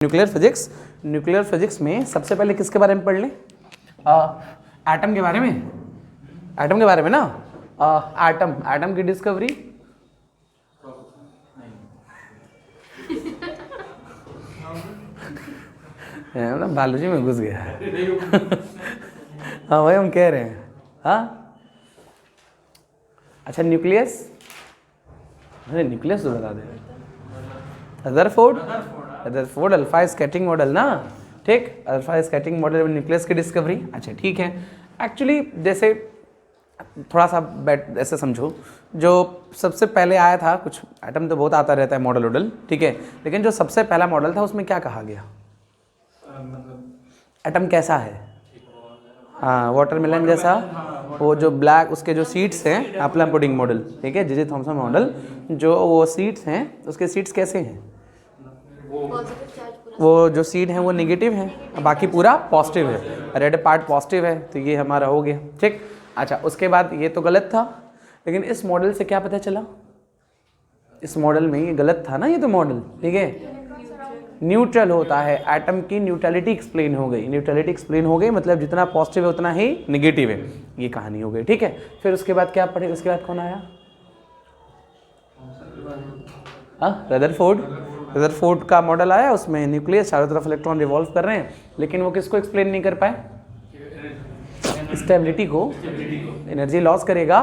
Nuclear physics में सबसे पहले किसके बारे में पढ़ लें? एटम के बारे में। एटम के बारे में ना, एटम की डिस्कवरी ना बायोलॉजी में घुस गया। हाँ वही हम कह रहे हैं। हाँ अच्छा, न्यूक्लियस, अरे न्यूक्लियस तो बता दे। रदरफोर्ड अल्फा स्कैटरिंग मॉडल ना, ठीक, अल्फा स्कैटरिंग मॉडल में न्यूक्लियस की डिस्कवरी। अच्छा ठीक है, एक्चुअली जैसे थोड़ा सा ऐसे समझो, जो सबसे पहले आया था, कुछ एटम तो बहुत आता रहता है मॉडल वॉडल, ठीक है, लेकिन जो सबसे पहला मॉडल था उसमें क्या कहा गया? एटम कैसा है? हाँ वाटरमेलन जैसा, वो जो ब्लैक उसके जो सीड्स हैं, एप्पल पुडिंग मॉडल, ठीक है, जे थॉमसन मॉडल, जो वो सीड्स हैं उसके सीड्स कैसे हैं? वो जो सीड हैं वो नेगेटिव हैं, बाकी पूरा पॉजिटिव है, रेड पार्ट पॉजिटिव है, तो ये हमारा हो गया, ठीक। अच्छा उसके बाद ये तो गलत था, लेकिन इस मॉडल से क्या पता चला? इस मॉडल में ये गलत था ना, ये तो मॉडल, ठीक है, न्यूट्रल होता है, एटम की न्यूट्रलिटी एक्सप्लेन हो गई। न्यूट्रलिटी एक्सप्लेन हो गई मतलब जितना पॉजिटिव है उतना ही नेगेटिव है, ये कहानी हो गई, ठीक है। फिर उसके बाद क्या पढ़े? उसके बाद कौन आया? रदरफोर्ड का मॉडल आया, उसमें न्यूक्लियस चारों तरफ इलेक्ट्रॉन रिवॉल्व कर रहे हैं, लेकिन वो किसको एक्सप्लेन नहीं कर पाए? स्टेबिलिटी को। एनर्जी लॉस करेगा,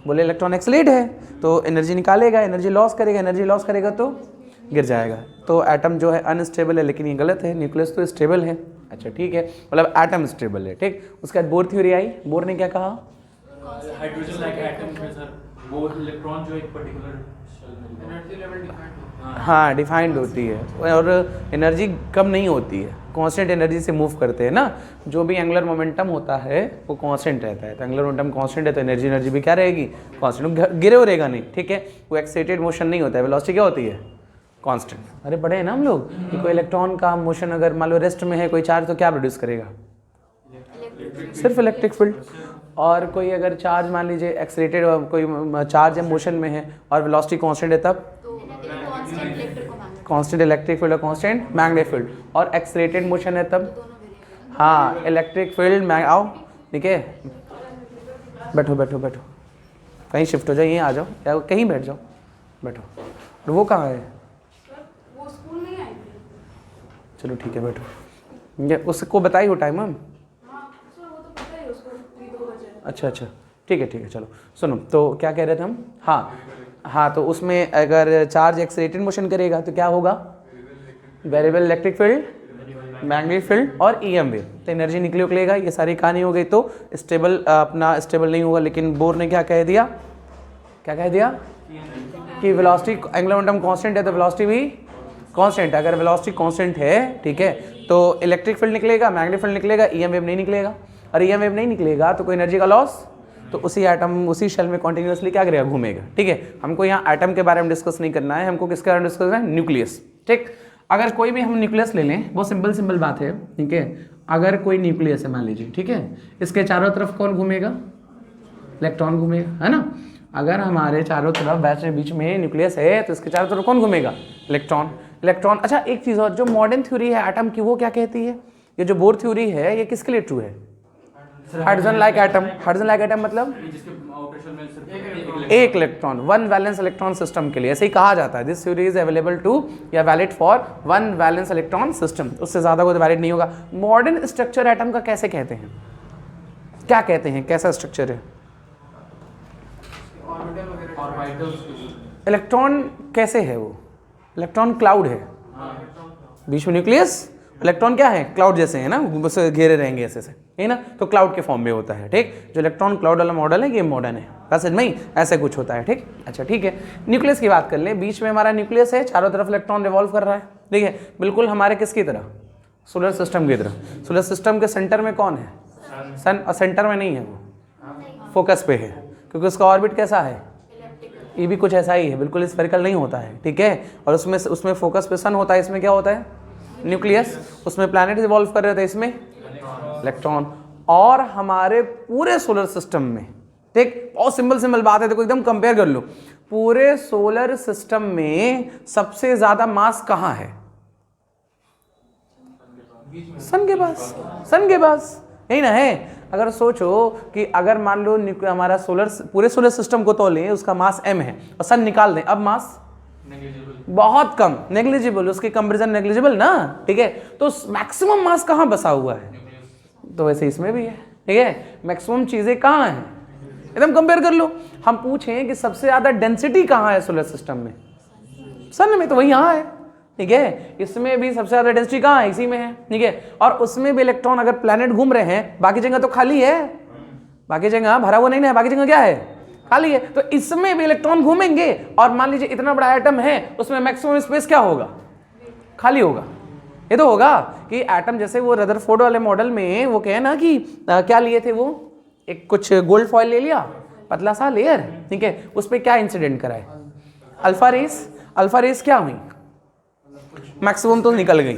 बोले इलेक्ट्रॉन एक्सलेट है तो एनर्जी निकालेगा, एनर्जी लॉस करेगा तो गिर जाएगा, तो एटम जो है अनस्टेबल है, लेकिन ये गलत है, न्यूक्लियस तो स्टेबल है। अच्छा ठीक है, मतलब एटम स्टेबल है, ठीक। उसके बाद बोर थ्योरी आई, बोर ने क्या कहा? हाइड्रोजन लाइक एटम्स में सर वो इलेक्ट्रॉन जो एक पर्टिकुलर एनर्जी लेवल हाँ डिफाइंड होती है और एनर्जी कम नहीं होती है, कांस्टेंट एनर्जी से मूव करते हैं ना, जो भी एंगुलर मोमेंटम होता है वो कांस्टेंट रहता है, तो एंगुलर मोमेंटम कांस्टेंट है तो एनर्जी भी क्या रहेगी? कांस्टेंट, गिरे हो रहेगा नहीं, ठीक है, वो एक्साइटेड मोशन नहीं होता है, वेलोसिटी क्या होती है? कांस्टेंट। अरे पढ़े हैं ना हम लोग कि कोई इलेक्ट्रॉन का मोशन अगर मान लो रेस्ट में है कोई चार्ज, तो क्या प्रोड्यूस करेगा? सिर्फ इलेक्ट्रिक फील्ड। और कोई अगर चार्ज मान लीजिए एक्सलेटेड, कोई चार्ज है मोशन में है और वेलोसिटी कांस्टेंट है, तब कांस्टेंट इलेक्ट्रिक फील्ड और कांस्टेंट मैग्नेटिक फील्ड, और एक्सलेटेड मोशन है तब हाँ इलेक्ट्रिक फील्ड आओ, ठीक है, बैठो बैठो बैठो, कहीं शिफ्ट हो जाओ, यहीं आ जाओ या कहीं बैठ जाओ, बैठो। और वो कहाँ है? वो स्कूल नहीं आई। चलो ठीक है बैठो, ये उसको बताई हो टाइम हम? अच्छा ठीक है चलो सुनो, तो क्या कह रहे थे हम? हाँ तो उसमें अगर चार्ज एक्सलेटेड मोशन करेगा तो क्या होगा? Variable electric field, magnetic field और ईएम वेव, तो एनर्जी निकलेगा, ये सारी कहानी हो गई। तो स्टेबल अपना स्टेबल नहीं होगा, लेकिन बोर ने क्या कह दिया कि वेलोसिटी एंगुलर मोमेंटम कांस्टेंट है तो वेलोसिटी भी कांस्टेंट है। अगर वेलोसिटी कांस्टेंट है, ठीक है, तो इलेक्ट्रिक फील्ड निकलेगा, मैग्नेटिक फील्ड निकलेगा, ईएम वेव नहीं निकलेगा, और ईएम वेव नहीं निकलेगा तो कोई एनर्जी का लॉस, तो उसी एटम उसी शेल में कॉन्टिन्यूसली क्या करेगा? घूमेगा, ठीक है। हमको यहाँ एटम के बारे में डिस्कस नहीं करना है, हमको किसके बारे में डिस्कस करना है? न्यूक्लियस, ठीक। अगर कोई भी हम न्यूक्लियस ले लें, बहुत सिंपल बात है, ठीक है, अगर कोई न्यूक्लियस है मान लीजिए, ठीक है, इसके चारों तरफ कौन घूमेगा? इलेक्ट्रॉन घूमेगा, है ना। अगर हमारे चारों तरफ वैसे बीच में न्यूक्लियस है तो इसके चारों तरफ कौन घूमेगा? इलेक्ट्रॉन। अच्छा एक चीज़ और, जो मॉडर्न थ्योरी है एटम की वो क्या कहती है? ये जो बोर थ्योरी है ये किसके लिए ट्रू है? हाइड्रोजन लाइक एटम मतलब एक electron, one valence electron system के लिए, ऐसे ही कहा जाता है। This theory is available to या valid for one valence electron system, उससे ज़्यादा कोई वैलिड नहीं होगा। मॉडर्न स्ट्रक्चर एटम का कैसे कहते हैं? क्या कहते हैं, कैसा स्ट्रक्चर है? इलेक्ट्रॉन कैसे है वो? इलेक्ट्रॉन क्लाउड है, बीच में न्यूक्लियस, इलेक्ट्रॉन क्या है? क्लाउड जैसे है ना, बस घेरे रहेंगे ऐसे से, है ना, तो क्लाउड के फॉर्म में होता है, ठीक। जो इलेक्ट्रॉन क्लाउड वाला मॉडल है ये मॉडर्न है, बस नहीं ऐसे कुछ होता है, ठीक। अच्छा ठीक है, न्यूक्लियस की बात कर लें, बीच में हमारा न्यूक्लियस है, चारों तरफ इलेक्ट्रॉन रिवॉल्व कर रहा है, ठीक है, बिल्कुल हमारे किसकी तरह? सोलर सिस्टम की तरह। सोलर सिस्टम के सेंटर में कौन है? सन, और सेंटर में नहीं है वो, फोकस पे है, क्योंकि उसका ऑर्बिट कैसा है? ये भी कुछ ऐसा ही है, बिल्कुल स्फेरिकल नहीं होता है, ठीक है, और उसमें फोकस पे सन होता है, इसमें क्या होता है? न्यूक्लियस, उसमें प्लैनेट इवॉल्व कर रहे थे, इसमें इलेक्ट्रॉन। और हमारे पूरे सोलर सिस्टम में, ठीक, बहुत सिंपल बात है, देखो एकदम कंपेयर कर लो, पूरे सोलर सिस्टम में सबसे ज्यादा मास कहाँ है? सन के पास, सन के पास, यही ना है। अगर सोचो कि अगर मान लो हमारा पूरे सोलर सिस्टम को तोलें, उसका मास m है और सन निकाल दें, अब मास बहुत कम, नेग्लिजिबल, उसकी कंपैरिजन नेग्लिजिबल ना, ठीक है। तो मैक्सिमम मास कहाँ बसा हुआ है? तो वैसे इसमें भी है, ठीक है। मैक्सिमम चीजें कहाँ हैं, एकदम कंपेयर कर लो। हम पूछें कि सबसे ज्यादा डेंसिटी कहाँ है सोलर सिस्टम में, सन में, तो वही यहाँ है, ठीक है। इसमें भी सबसे ज्यादा डेंसिटी कहाँ है, इसी में है, ठीक है। और उसमें भी इलेक्ट्रॉन अगर प्लैनेट घूम रहे हैं, बाकी जगह तो खाली है, बाकी जगह भरा हुआ नहीं है, बाकी जगह क्या है, खाली है। तो इसमें भी इलेक्ट्रॉन घूमेंगे और मान लीजिए इतना बड़ा एटम है, उसमें मैक्सिमम स्पेस क्या होगा, खाली होगा। ये तो होगा कि एटम, जैसे वो रदरफोर्ड वाले मॉडल में वो कहे ना कि क्या लिए थे वो, एक कुछ गोल्ड फॉइल ले लिया, पतला सा लेयर, ठीक है, उस पर क्या इंसिडेंट करा है, अल्फा रेस। अल्फा रेस क्या हुई, मैक्सिमम तो निकल गई,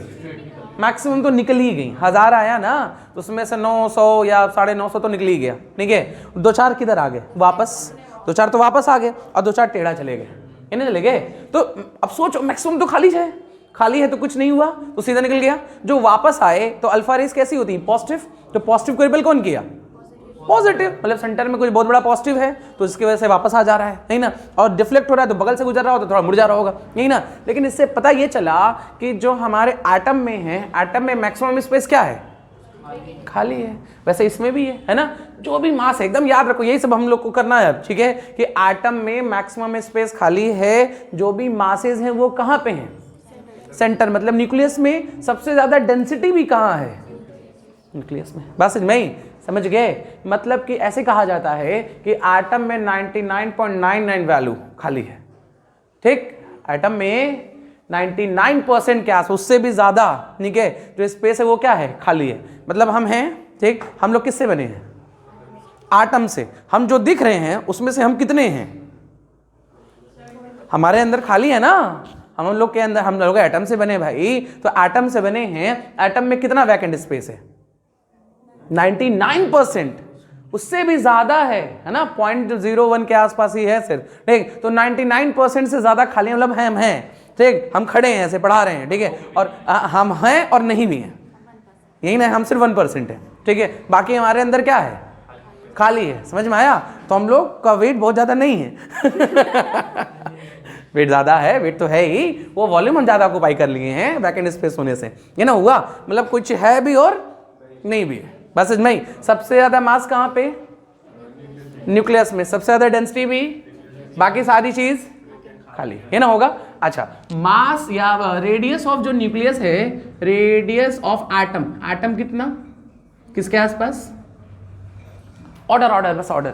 मैक्सिमम तो निकल ही गई। 1000 आया ना, तो उसमें से 900 या 950 तो निकल ही गया, ठीक है। 2-4 किधर आ गए वापस, 2-4 तो वापस आ गए और 2-4 टेढ़ा चले गए, इन्हें चले गए। तो अब सोचो मैक्सिमम तो खाली है, खाली है तो कुछ नहीं हुआ, तो सीधा निकल गया। जो वापस आए तो अल्फा रेस कैसी होती है, पॉजिटिव। तो पॉजिटिव को रिपेल कौन किया, पॉजिटिव, मतलब सेंटर में कुछ बहुत बड़ा पॉजिटिव है तो इसकी वजह से वापस आ जा रहा है, नहीं ना। और डिफ्लेक्ट हो रहा है तो बगल से गुजर रहा हो तो थोड़ा मुड़ जा रहा होगा, नहीं ना। लेकिन इससे पता ये चला कि जो हमारे एटम में है, एटम में मैक्सिमम स्पेस क्या है, खाली है। वैसे इसमें भी है ना, जो भी मास है, एकदम याद रखो, यही सब हम लोग को करना है, ठीक है, कि एटम में मैक्सिमम स्पेस खाली है। जो भी मासेस हैं वो कहाँ पे हैं, सेंटर, मतलब न्यूक्लियस में सबसे ज्यादा डेंसिटी भी कहाँ है, न्यूक्लियस में। बस मैं समझ गए, मतलब कि ऐसे कहा जाता है कि एटम में 99.99 वैल्यू खाली है, ठीक। एटम में 99% के आस, उससे भी ज्यादा, ठीक है, जो स्पेस है वो क्या है, खाली है। मतलब हम हैं, ठीक, हम लोग किससे बने हैं, एटम से। हम जो दिख रहे हैं उसमें से हम कितने हैं, हमारे अंदर खाली है ना, हम लोग के अंदर, हम लोग एटम से बने भाई, तो एटम से बने हैं। एटम में कितना वैकेंट स्पेस है, 99%, उससे भी ज्यादा है ना, 0.01 के आसपास ही है सिर्फ, ठीक। तो 99% से ज्यादा खाली, मतलब हम हैं, ठीक, हम खड़े हैं ऐसे पढ़ा रहे हैं, ठीक है, और हम हैं और नहीं भी हैं, यही ना, हम सिर्फ 1% है, ठीक है। बाकी हमारे अंदर क्या है, खाली है। समझ में आया? तो हम लोग का वेट बहुत ज्यादा नहीं है वेट ज्यादा है, वेट तो है ही, वो वॉल्यूम हम ज्यादा ऑक्यूपाई कर लिए हैं वैकेंट स्पेस होने से, ये ना हुआ, मतलब कुछ है भी और नहीं भी है। बस इसमें ही सबसे ज्यादा मास कहाँ पे, न्यूक्लियस में, सबसे ज्यादा डेंसिटी भी, बाकी सारी चीज खाली, ये ना होगा। अच्छा, मास या रेडियस ऑफ जो न्यूक्लियस है, रेडियस ऑफ एटम, एटम कितना, किसके आसपास, ऑर्डर, ऑर्डर, बस ऑर्डर,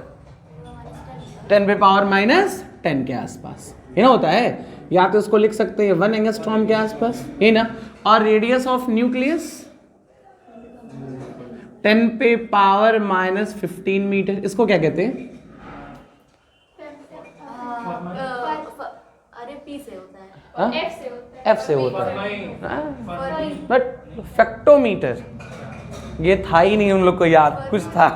10⁻⁻10 के आसपास, ये ना होता है। या तो इसको लिख सकते हैं 1 एंगस्ट्रॉम के आसपास, ये ना। और रेडियस ऑफ न्यूक्लियस 10⁻⁻15 मीटर, इसको क्या कहते हैं, अरे पी से होता है, हाँ? एफ से होता है, F से होता है, फरमी। बट फेक्टोमीटर, ये था ही नहीं उन लोग को याद, कुछ था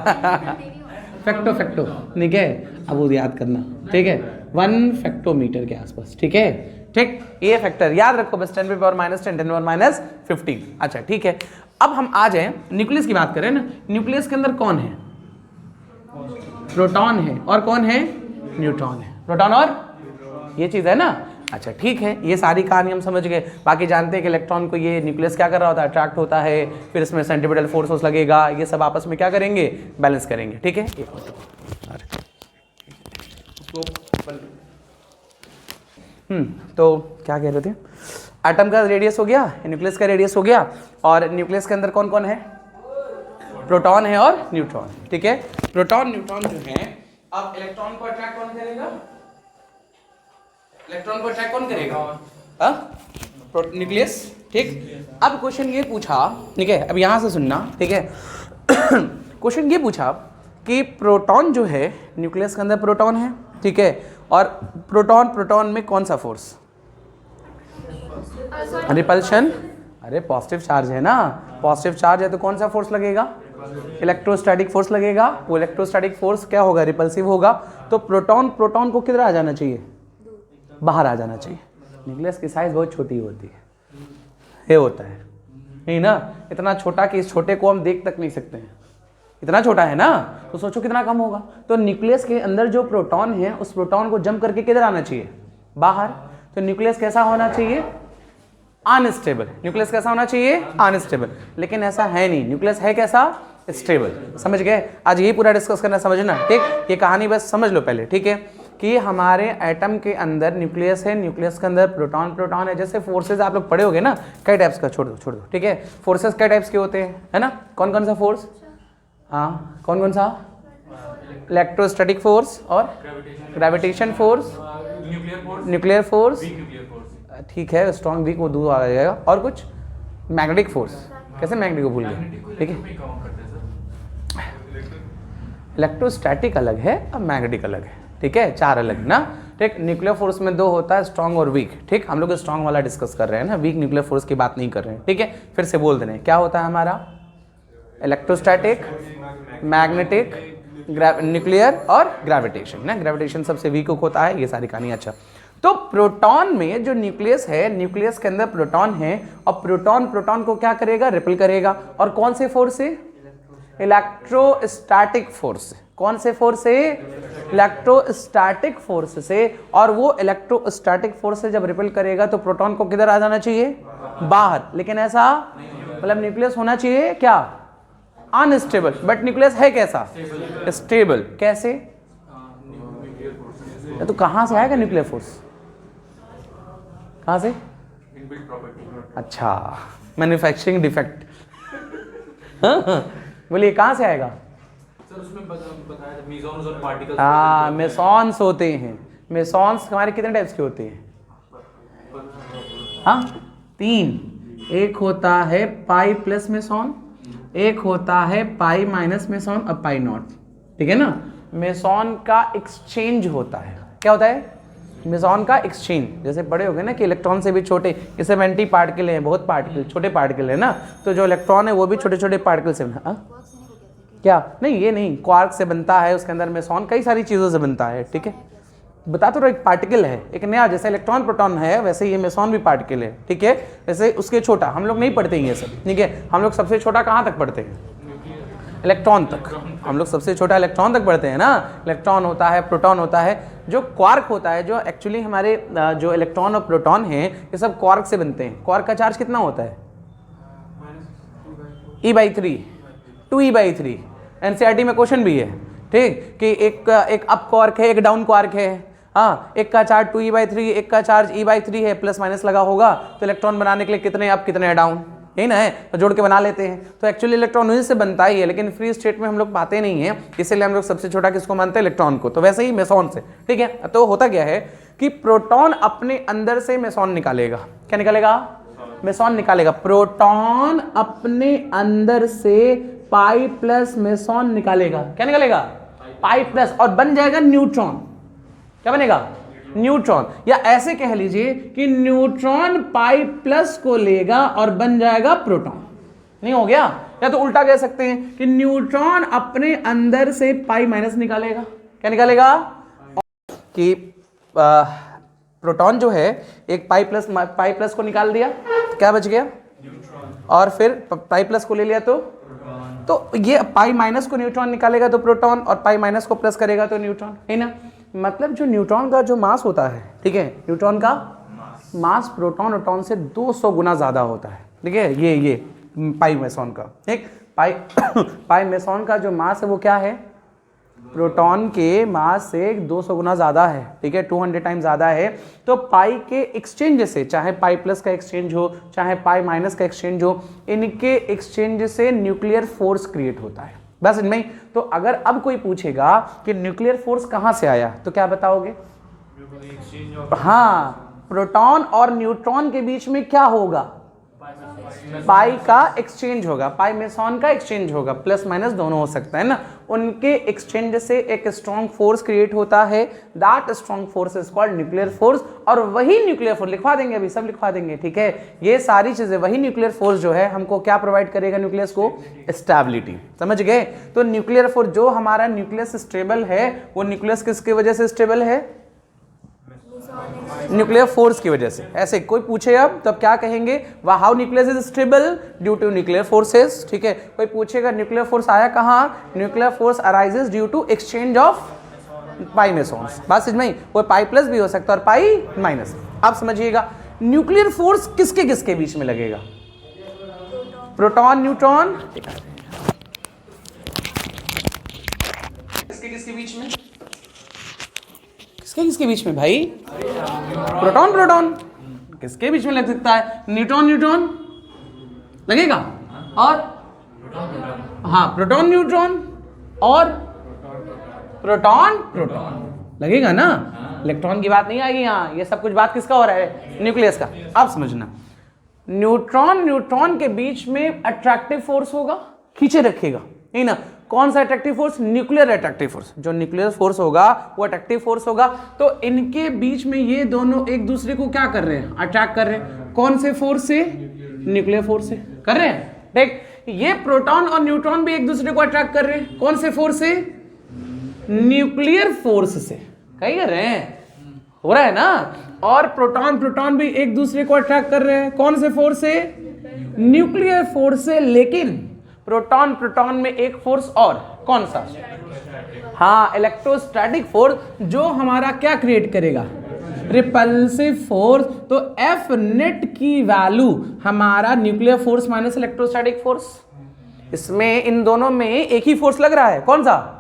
फेक्टो, ठीक है, अब वो याद करना, ठीक है, 1 फेक्टोमीटर के आसपास, ठीक है, ठीक, ये फैक्टर याद रखो बस, 10⁻⁻10, 10⁻⁻15। अच्छा, ठीक है। अब हम आ जाए न्यूक्लियस की बात करें ना, न्यूक्लियस के अंदर कौन है, प्रोटॉन है, और कौन है, न्यूट्रॉन है, प्रोटॉन और ये चीज है ना। अच्छा, ठीक है, ये सारी कहानी हम समझ गए। बाकी जानते हैं कि इलेक्ट्रॉन को ये न्यूक्लियस क्या कर रहा होता है, अट्रैक्ट होता है, फिर इसमें सेंट्रीपिटल फोर्स लगेगा, ये सब आपस में क्या करेंगे, बैलेंस करेंगे, ठीक है। तो क्या कह रहे थे, एटम का रेडियस हो गया, न्यूक्लियस का रेडियस हो गया, और न्यूक्लियस के अंदर कौन कौन है, प्रोटॉन है और न्यूट्रॉन, ठीक है। प्रोटॉन न्यूट्रॉन जो है, अब इलेक्ट्रॉन को अट्रैक्ट कौन करेगा, इलेक्ट्रॉन को अट्रैक्ट कौन करेगा, न्यूक्लियस, ठीक। अब क्वेश्चन ये पूछा, ठीक है, अब यहां से सुनना, ठीक है क्वेश्चन ये पूछा कि प्रोटॉन जो है, न्यूक्लियस के अंदर प्रोटॉन है, ठीक है, और प्रोटॉन में कौन सा फोर्स, रिपल्शन, अरे पॉजिटिव चार्ज है ना, पॉजिटिव चार्ज है तो कौन सा फोर्स लगेगा, इलेक्ट्रोस्टैटिक फोर्स लगेगा। वो इलेक्ट्रोस्टैटिक फोर्स क्या होगा, रिपल्सिव होगा। तो प्रोटॉन को किधर आ जाना चाहिए, बाहर आ जाना चाहिए। न्यूक्लियस की साइज बहुत छोटी होती है, ये होता है, नहीं ना, इतना छोटा कि इस छोटे को हम देख तक नहीं सकते हैं, इतना छोटा है ना, तो सोचो कितना कम होगा। तो न्यूक्लियस के अंदर जो प्रोटॉन है उस प्रोटॉन को जंप करके किधर आना चाहिए, बाहर। तो न्यूक्लियस कैसा होना चाहिए, अनस्टेबल। न्यूक्लियस कैसा होना चाहिए, अनस्टेबल। लेकिन ऐसा है नहीं, न्यूक्लियस है कैसा, स्टेबल। समझ गए, आज यही पूरा डिस्कस करना, समझना, ठीक। ये कहानी बस समझ लो पहले, ठीक है, कि हमारे एटम के अंदर न्यूक्लियस है, न्यूक्लियस के अंदर प्रोटॉन है। जैसे फोर्सेज आप लोग पढ़े होगे ना, कई टाइप्स का, छोड़ दो, ठीक है। फोर्सेज कई टाइप्स के होते हैं, है ना, कौन कौन सा फोर्स, हाँ कौन कौन सा, इलेक्ट्रोस्टैटिक फोर्स और ग्रेविटेशन फोर्स, न्यूक्लियर फोर्स, ठीक है, स्ट्रॉन्ग वीक वो दूर आ जाएगा। और कुछ मैग्नेटिक फोर्स, कैसे मैग्नेटिक को भूल गए, ठीक है। इलेक्ट्रोस्टैटिक अलग है और मैग्नेटिक अलग है, ठीक है, चार अलग ना, ठीक। न्यूक्लियर फोर्स में दो होता है, स्ट्रॉन्ग और वीक, ठीक। हम लोग स्ट्रॉन्ग वाला डिस्कस कर रहे हैं ना, वीक न्यूक्लियर फोर्स की बात नहीं कर रहे हैं, ठीक है। फिर से बोल देने, क्या होता है हमारा, इलेक्ट्रोस्टैटिक, मैग्नेटिक, न्यूक्लियर और ग्रेविटेशन ना। ग्रेविटेशन सबसे वीक होता है, ये सारी कहानी। अच्छा, तो प्रोटॉन में जो न्यूक्लियस है, न्यूक्लियस के अंदर प्रोटॉन है और प्रोटॉन को क्या करेगा, रिपेल करेगा। और कौन से फोर्स से, इलेक्ट्रोस्टैटिक फोर्स। कौन से फोर्स से, इलेक्ट्रोस्टैटिक फोर्स से। और वो इलेक्ट्रोस्टैटिक फोर्स से जब रिपेल करेगा तो प्रोटॉन को किधर आ जाना चाहिए, बाहर। लेकिन ऐसा मतलब न्यूक्लियस होना चाहिए क्या, अनस्टेबल। बट न्यूक्लियस है कैसा, स्टेबल। कैसे, तो कहां से आएगा न्यूक्लियर फोर्स, कहां से, अच्छा, मैन्युफैक्चरिंग डिफेक्ट। बोलिए कहां से आएगा, सर उसमें बताया था मेसॉन्स और पार्टिकल्स। हाँ, मेसॉन्स होते हैं। मेसॉन्स हमारे कितने टाइप्स के होते हैं, हाँ, तीन। एक होता है पाई प्लस मेसॉन, एक होता है पाई माइनस मेसॉन और पाई नॉट, ठीक है ना। मेसॉन का एक्सचेंज होता है, क्या होता है, मेसॉन का एक्सचेंज। जैसे पढ़े होंगे ना कि इलेक्ट्रॉन से भी छोटे, जैसे 70 पार्टिकल हैं, बहुत पार्टिकल, छोटे पार्टिकल है ना, तो जो इलेक्ट्रॉन है वो भी छोटे छोटे पार्टिकल से बना, क्या नहीं, ये नहीं, क्वार्क से बनता है, उसके अंदर मेसॉन कई सारी चीज़ों से बनता है, ठीक है। बता तो एक पार्टिकल है, एक नया, जैसे इलेक्ट्रॉन प्रोटॉन है वैसे ये मेसॉन भी पार्टिकल है, ठीक है। वैसे उसके छोटा हम लोग नहीं पढ़ते हैं ये सब, ठीक है। हम लोग सबसे छोटा कहाँ तक पढ़ते हैं, इलेक्ट्रॉन तक। हम लोग सबसे छोटा इलेक्ट्रॉन तक पढ़ते हैं ना। इलेक्ट्रॉन होता है, प्रोटॉन होता है, जो क्वार्क होता है, जो एक्चुअली हमारे जो इलेक्ट्रॉन और प्रोटॉन हैं ये सब क्वार्क से बनते हैं। क्वार्क का चार्ज कितना होता है, E/3, 2E/3। एनसीईआरटी में क्वेश्चन भी है, ठीक, कि एक अप क्वार्क है, एक डाउन क्वार्क है, हाँ, एक का चार्ज 2E/3, एक का चार्ज E/3 है, प्लस माइनस लगा होगा, तो इलेक्ट्रॉन बनाने के लिए कितने अप कितने डाउन, यही ना है, तो जोड़ के बना लेते हैं। तो एक्चुअली इलेक्ट्रॉन उन्हीं से बनता ही है, लेकिन फ्री स्टेट में हम लोग पाते नहीं है, इसलिए हम लोग सबसे छोटा किसको मानते हैं, इलेक्ट्रॉन को। तो वैसे ही मेसॉन से, ठीक है। तो होता क्या है कि प्रोटॉन अपने अंदर से मेसॉन निकालेगा, क्या निकालेगा, मेसॉन निकालेगा। प्रोटॉन अपने अंदर से पाई प्लस मेसॉन निकालेगा, क्या निकालेगा, पाई प्लस, और बन जाएगा न्यूट्रॉन। क्या बनेगा, न्यूट्रॉन। या ऐसे कह लीजिए कि न्यूट्रॉन पाई प्लस को लेगा और बन जाएगा प्रोटॉन, नहीं हो गया। या तो उल्टा कह सकते हैं कि न्यूट्रॉन अपने अंदर से पाई माइनस निकालेगा, क्या निकालेगा, कि प्रोटॉन जो है एक पाई प्लस को निकाल दिया, क्या बच गया, और फिर पाई प्लस को ले लिया तो ये पाई माइनस को न्यूट्रॉन निकालेगा तो प्रोटॉन, और पाई माइनस को प्लस करेगा तो न्यूट्रॉन, है ना। मतलब जो न्यूट्रॉन का जो मास होता है, ठीक है, न्यूट्रॉन का मास प्रोटॉन से 200 गुना ज़्यादा होता है, ठीक है। ये पाई मेसॉन का, ठीक, पाई मेसॉन का जो मास है वो क्या है, प्रोटॉन के मास से 200 गुना ज़्यादा है, ठीक है, 200 टाइम ज़्यादा है। तो पाई के एक्सचेंज से, चाहे पाई प्लस का एक्सचेंज हो चाहे पाई माइनस का एक्सचेंज हो, इनके एक्सचेंज से न्यूक्लियर फोर्स क्रिएट होता है, बस इनमें। तो अगर अब कोई पूछेगा कि न्यूक्लियर फोर्स कहाँ से आया, तो क्या बताओगे, हाँ, प्रोटॉन और न्यूट्रॉन के बीच में क्या होगा, पाई का एक्सचेंज होगा, पाई मेसॉन का एक्सचेंज होगा, प्लस माइनस दोनों हो सकता है ना। उनके एक्सचेंज से एक स्ट्रॉन्ग फोर्स क्रिएट होता है, that strong force is called nuclear force. और वही न्यूक्लियर फोर्स लिखवा देंगे, अभी सब लिखवा देंगे, ठीक है। ये सारी चीजें, वही न्यूक्लियर फोर्स जो है हमको क्या प्रोवाइड करेगा, न्यूक्लियस को स्टेबिलिटी, समझ गए। तो न्यूक्लियर फोर्स, जो हमारा न्यूक्लियस स्टेबल है, वो न्यूक्लियस किसकी वजह से स्टेबल है, न्यूक्लियर फोर्स की वजह से। ऐसे कोई पूछे अब तो अब क्या कहेंगे, वह how nucleus is stable due to nuclear forces. ठीक है, कोई पूछेगा न्यूक्लियर फोर्स आया कहाँ, nuclear force arises due to exchange of pi mesons. बात समझ में आई, वो पाई प्लस भी हो सकता है और पाई माइनस। आप समझिएगा न्यूक्लियर फोर्स किसके किसके बीच में लगेगा, प्रोटॉन न्यूट्रॉन, किसके किसके बीच में, किसके किसके बीच में भाई, प्रोटॉन प्रोटॉन किसके बीच में लग सकता है, न्यूट्रॉन न्यूट्रॉन लगेगा, और हाँ प्रोटॉन न्यूट्रॉन और प्रोटॉन प्रोटॉन लगेगा ना। इलेक्ट्रॉन की बात नहीं आएगी यहाँ, ये सब कुछ बात किसका हो रहा है, न्यूक्लियस का। आप समझना न्यूट्रॉन न्यूट्रॉन के बीच में अट्रैक्टिव फोर्स होगा, खींचे रखेगा, नहीं ना। कौन सा attractive force, nuclear attractive force. जो न्यूक्लियर फोर्स होगा वो अट्रैक्टिव फोर्स होगा। तो इनके बीच में ये दोनों एक दूसरे को क्या कर रहे हैं, अट्रैक्ट कर रहे हैं। कौन से फोर्स से, न्यूक्लियर फोर्स से कर रहे हैं। देख ये प्रोटॉन और न्यूट्रॉन भी एक दूसरे को अट्रैक्ट कर रहे हैं, कौन से फोर्स से, न्यूक्लियर फोर्स से। कहीं कर रहे हैं, हो रहा है ना। और प्रोटॉन प्रोटॉन भी एक दूसरे को अट्रैक्ट कर रहे हैं, कौन से फोर्स से, न्यूक्लियर फोर्स से। लेकिन प्रोटॉन प्रोटॉन में एक फोर्स और, कौन सा, हाँ इलेक्ट्रोस्टैटिक फोर्स, जो हमारा क्या क्रिएट करेगा, रिपल्सिव फोर्स। तो एफ नेट की वैल्यू हमारा nuclear force minus electrostatic force, इसमें इन दोनों में एक ही फोर्स लग रहा है, कौन सा,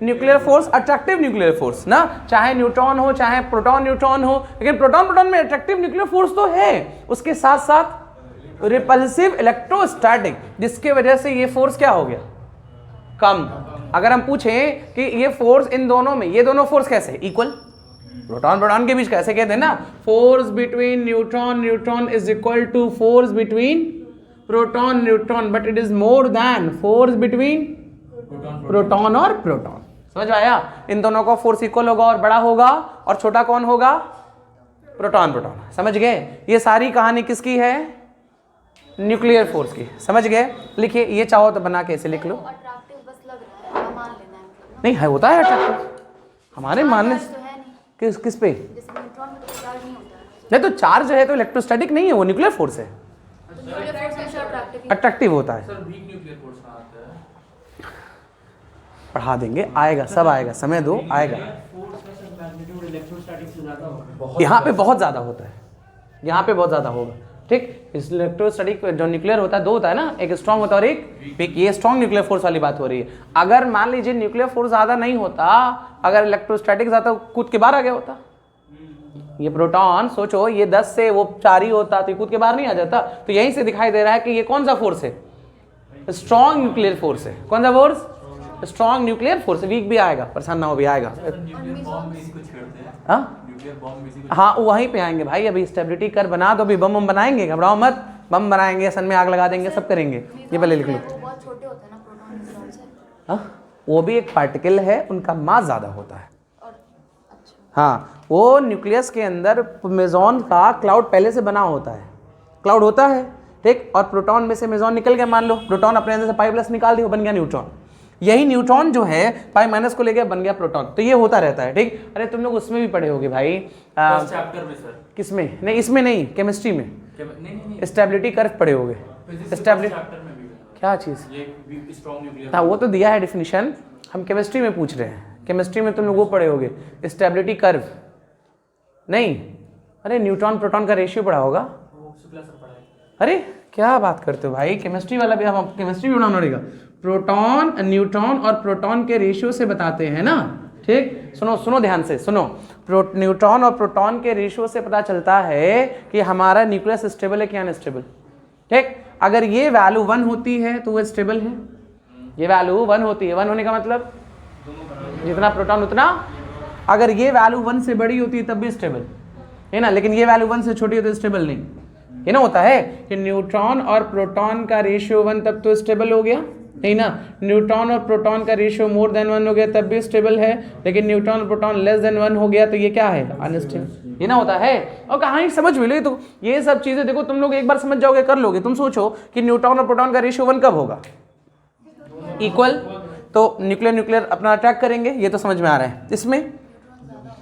nuclear force, attractive nuclear force ना। चाहे न्यूट्रॉन हो चाहे प्रोटॉन न्यूट्रॉन हो, लेकिन प्रोटॉन प्रोटॉन में अट्रैक्टिव न्यूक्लियर फोर्स तो है, उसके साथ साथ रिपल्सिव इलेक्ट्रोस्टैटिक, जिसके वजह से ये फोर्स क्या हो गया, कम। अगर हम पूछें कि ये फोर्स इन दोनों में, ये दोनों फोर्स कैसे इक्वल, प्रोटॉन प्रोटॉन के बीच कैसे कहते हैं ना, force between neutron neutron is equal to force between proton neutron, but it is more than force between proton और प्रोटॉन। समझ में आया, इन दोनों का फोर्स इक्वल होगा और बड़ा होगा, और छोटा कौन होगा, प्रोटॉन प्रोटॉन। समझ गए, ये सारी कहानी किसकी है, न्यूक्लियर फोर्स की। समझ गए, लिखिए, ये चाहो तो बना के ऐसे लिख लो। अट्रैक्टिव बस लग रहा है, मान लेना है मतलब। नहीं है, होता है अट्रैक्टिव हमारे मानने चार्ज तो है नहीं, किस किस पे, जिसमें न्यूट्रॉन में तो चार्ज नहीं होता है। नहीं तो चार्ज है तो इलेक्ट्रोस्टैटिक नहीं है, वो न्यूक्लियर फोर्स है, न्यूक्लियर फोर्स हमेशा अट्रैक्टिव अट्रैक्टिव होता है। सर वीक न्यूक्लियर फोर्स कहाँ आता है? पढ़ा देंगे, आएगा, सब आएगा, समय दो, आएगा। फोर्स का सर मैग्नीट्यूड इलेक्ट्रोस्टैटिक से ज़्यादा होगा। यहाँ पे बहुत ज़्यादा होता है, यहाँ पे बहुत ज़्यादा होगा। ठीक, इस इलेक्ट्रोस्टैटिक जो न्यूक्लियर होता है, दो होता है ना, एक स्ट्रॉन्ग होता है और एक वीक। ये स्ट्रॉन्ग न्यूक्लियर फोर्स वाली बात हो रही है। अगर मान लीजिए न्यूक्लियर फोर्स ज़्यादा नहीं होता, अगर इलेक्ट्रोस्टैटिक ज़्यादा, कूद के बाहर आ गया होता। ये प्रोटॉन सोचो, ये 10 से वो 4 ही होता तो कूद के बाहर नहीं आ जाता। तो यहीं से दिखाई दे रहा है कि ये कौन सा फोर्स है, स्ट्रॉन्ग न्यूक्लियर फोर्स है। कौन सा force, strong nuclear force. Weak भी आएगा, परेशान ना हो, भी आएगा। न्यूक्लियर बॉम्ब भी इसी को छेड़ते हैं। हाँ न्यूक्लियर बॉम्ब भी इसी को, हाँ वहीं पे आएंगे भाई। अभी स्टेबिलिटी कर बना दो, अभी बम बनाएंगे, घबराओ मत, बम बनाएंगे, सन में आग लगा देंगे, सब करेंगे। ये पहले लिख लो। वो बहुत छोटे होते हैं ना प्रोटॉन न्यूट्रॉन से, हाँ वो भी एक पार्टिकल है, उनका मास ज़्यादा होता है। और अच्छा हाँ वो न्यूक्लियस के अंदर मेजॉन का क्लाउड पहले से बना होता है, क्लाउड होता है। ठीक, और प्रोटॉन में से मेजॉन निकल गया, मान लो प्रोटॉन अपने अंदर से पाई प्लस निकाल दिया, बन गया न्यूट्रॉन। यही न्यूट्रॉन जो है पाई माइनस को ले गया, बन गया प्रोटॉन। तो ये होता रहता है। ठीक, अरे तुम लोग उसमें भी पढ़े होगे भाई, फर्स्ट चैप्टर में सर। किसमें, नहीं इसमें नहीं, केमिस्ट्री में नहीं स्टेबिलिटी कर्व पढ़े होगे। स्टेबिलिटी चैप्टर में भी क्या चीज़, ये स्ट्रॉन्ग न्यूक्लियर। हाँ वो तो दिया है डिफिनीशन, हम केमिस्ट्री में पूछ रहे हैं। केमिस्ट्री में तुम लोग वो पढ़े होगे, स्टेबिलिटी कर्व नहीं, अरे न्यूट्रॉन प्रोटॉन का रेशियो पढ़ा होगा। वो शुक्ला सर पढ़ाए। अरे क्या बात करते हो भाई, केमिस्ट्री वाला भी, हम केमिस्ट्री भी बनाना पड़ेगा। प्रोटॉन न्यूट्रॉन और प्रोटॉन के रेशियो से बताते हैं ना। ठीक, सुनो सुनो ध्यान से सुनो, न्यूट्रॉन और प्रोटॉन के रेशियो से पता चलता है कि हमारा न्यूक्लियस स्टेबल है क्या अनस्टेबल। ठीक, अगर ये वैल्यू 1 होती है तो वो स्टेबल है, ये वैल्यू 1 होती है, 1 होने का मतलब जितना प्रोटॉन उतना, अगर ये वैल्यू 1 से बड़ी होती है तब भी स्टेबल है ना, लेकिन ये वैल्यू 1 से छोटी है तो स्टेबल नहीं। ये ना होता है कि न्यूट्रॉन और प्रोटॉन का रेशियो 1 तब तो स्टेबल हो गया, नहीं ना। न्यूट्रॉन और प्रोटॉन का रेशियो मोर देन 1 हो गया तब भी स्टेबल है, लेकिन न्यूट्रॉन और प्रोटॉन लेस देन 1 हो गया तो ये क्या है, अनस्टेबल। ये ना होता है। और कहानी समझ मिली तो ये सब चीजें देखो, तुम लोग एक बार समझ जाओगे, कर लोगे। तुम सोचो कि न्यूट्रॉन और प्रोटॉन का रेशियो 1 कब होगा, इक्वल, तो न्यूक्लियर न्यूक्लियर अपना अटैक करेंगे, ये तो समझ में आ रहा है। इसमें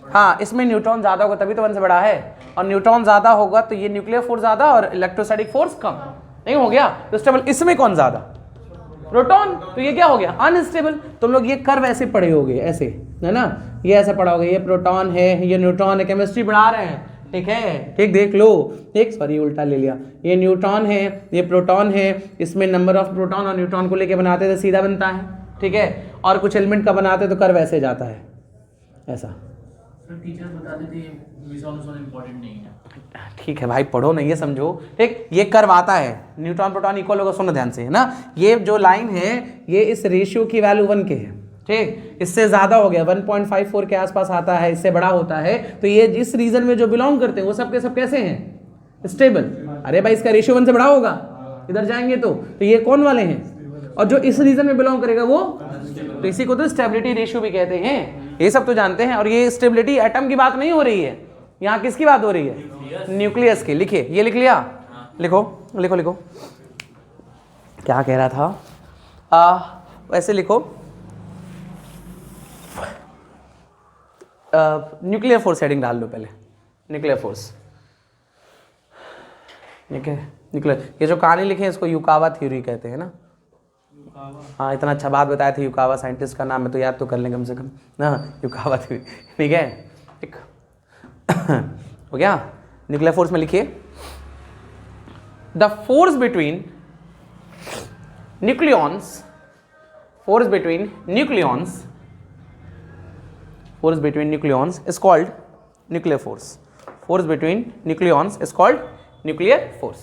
हाँ, इसमें न्यूट्रॉन ज्यादा होगा तभी तो 1 से बड़ा है। और न्यूट्रॉन ज़्यादा होगा तो ये न्यूक्लियर फोर्स ज़्यादा और इलेक्ट्रोस्टैटिक फोर्स कम, नहीं हो गया? तो स्टेबल इसमें कौन ज़्यादा? प्रोटॉन। तो ये क्या हो गया? अनस्टेबल। तुम लोग ये कर्व ऐसे पढ़े होगे, ऐसे है ना, ये ऐसा पढ़ा होगा, ये प्रोटॉन है, ये न्यूट्रॉन है, केमिस्ट्री पढ़ा रहे हैं, ठीक है, ठीक, देख लो, ठीक, सॉरी उल्टा ले लिया, ये न्यूट्रॉन है, ये प्रोटॉन है, इसमें नंबर ऑफ प्रोटॉन और न्यूट्रॉन को लेके बनाते तो सीधा बनता है, ठीक है, और कुछ एलिमेंट का बनाते तो कर्व ऐसे जाता है, ऐसा। टीचर्स बताते थे मिसोन इंपॉर्टेंट नहीं है। ठीक है भाई, पढ़ो नहीं है, समझो, ठीक, ये कर्व आता है, न्यूट्रॉन प्रोटॉन इक्वल होगा, सुनो ध्यान से, है ना, ये जो लाइन है ये इस रेशियो की वैल्यू 1 के है, ठीक, इससे ज़्यादा हो गया 1.54 के आसपास आता है, इससे बड़ा होता है, तो ये जिस रीजन में जो बिलोंग करते हैं वो सब के सब कैसे हैं? स्टेबल। अरे भाई इसका रेशियो 1 से बड़ा होगा, इधर जाएंगे तो ये कौन वाले हैं? और जो इस रीजन में बिलोंग करेगा वो, तो इसी को तो स्टेबिलिटी रेशियो भी कहते हैं, ये सब तो जानते हैं। और ये स्टेबिलिटी एटम की बात नहीं हो रही है, यहाँ किसकी बात हो रही है? न्यूक्लियस की। लिखिए, ये लिख लिया, लिखो लिखो लिखो, क्या कह रहा था, वैसे लिखो, न्यूक्लियर फोर्स हेडिंग डाल लो पहले, न्यूक्लियर फोर्स, ठीक है, न्यूक्लियर। ये जो कहानी लिखे हैं इसको युकावा थ्योरी कहते हैं ना, हाँ, इतना अच्छा बात बताया था, युकावा साइंटिस्ट का नाम है तो याद तो कर लें कम से कम ना, युकावा थ्योरी, ठीक है, ठीक हो गया। न्यूक्लियर फोर्स में लिखिए, the force between nucleons, force between nucleons, force between nucleons is called nuclear force, force between nucleons is called nuclear force,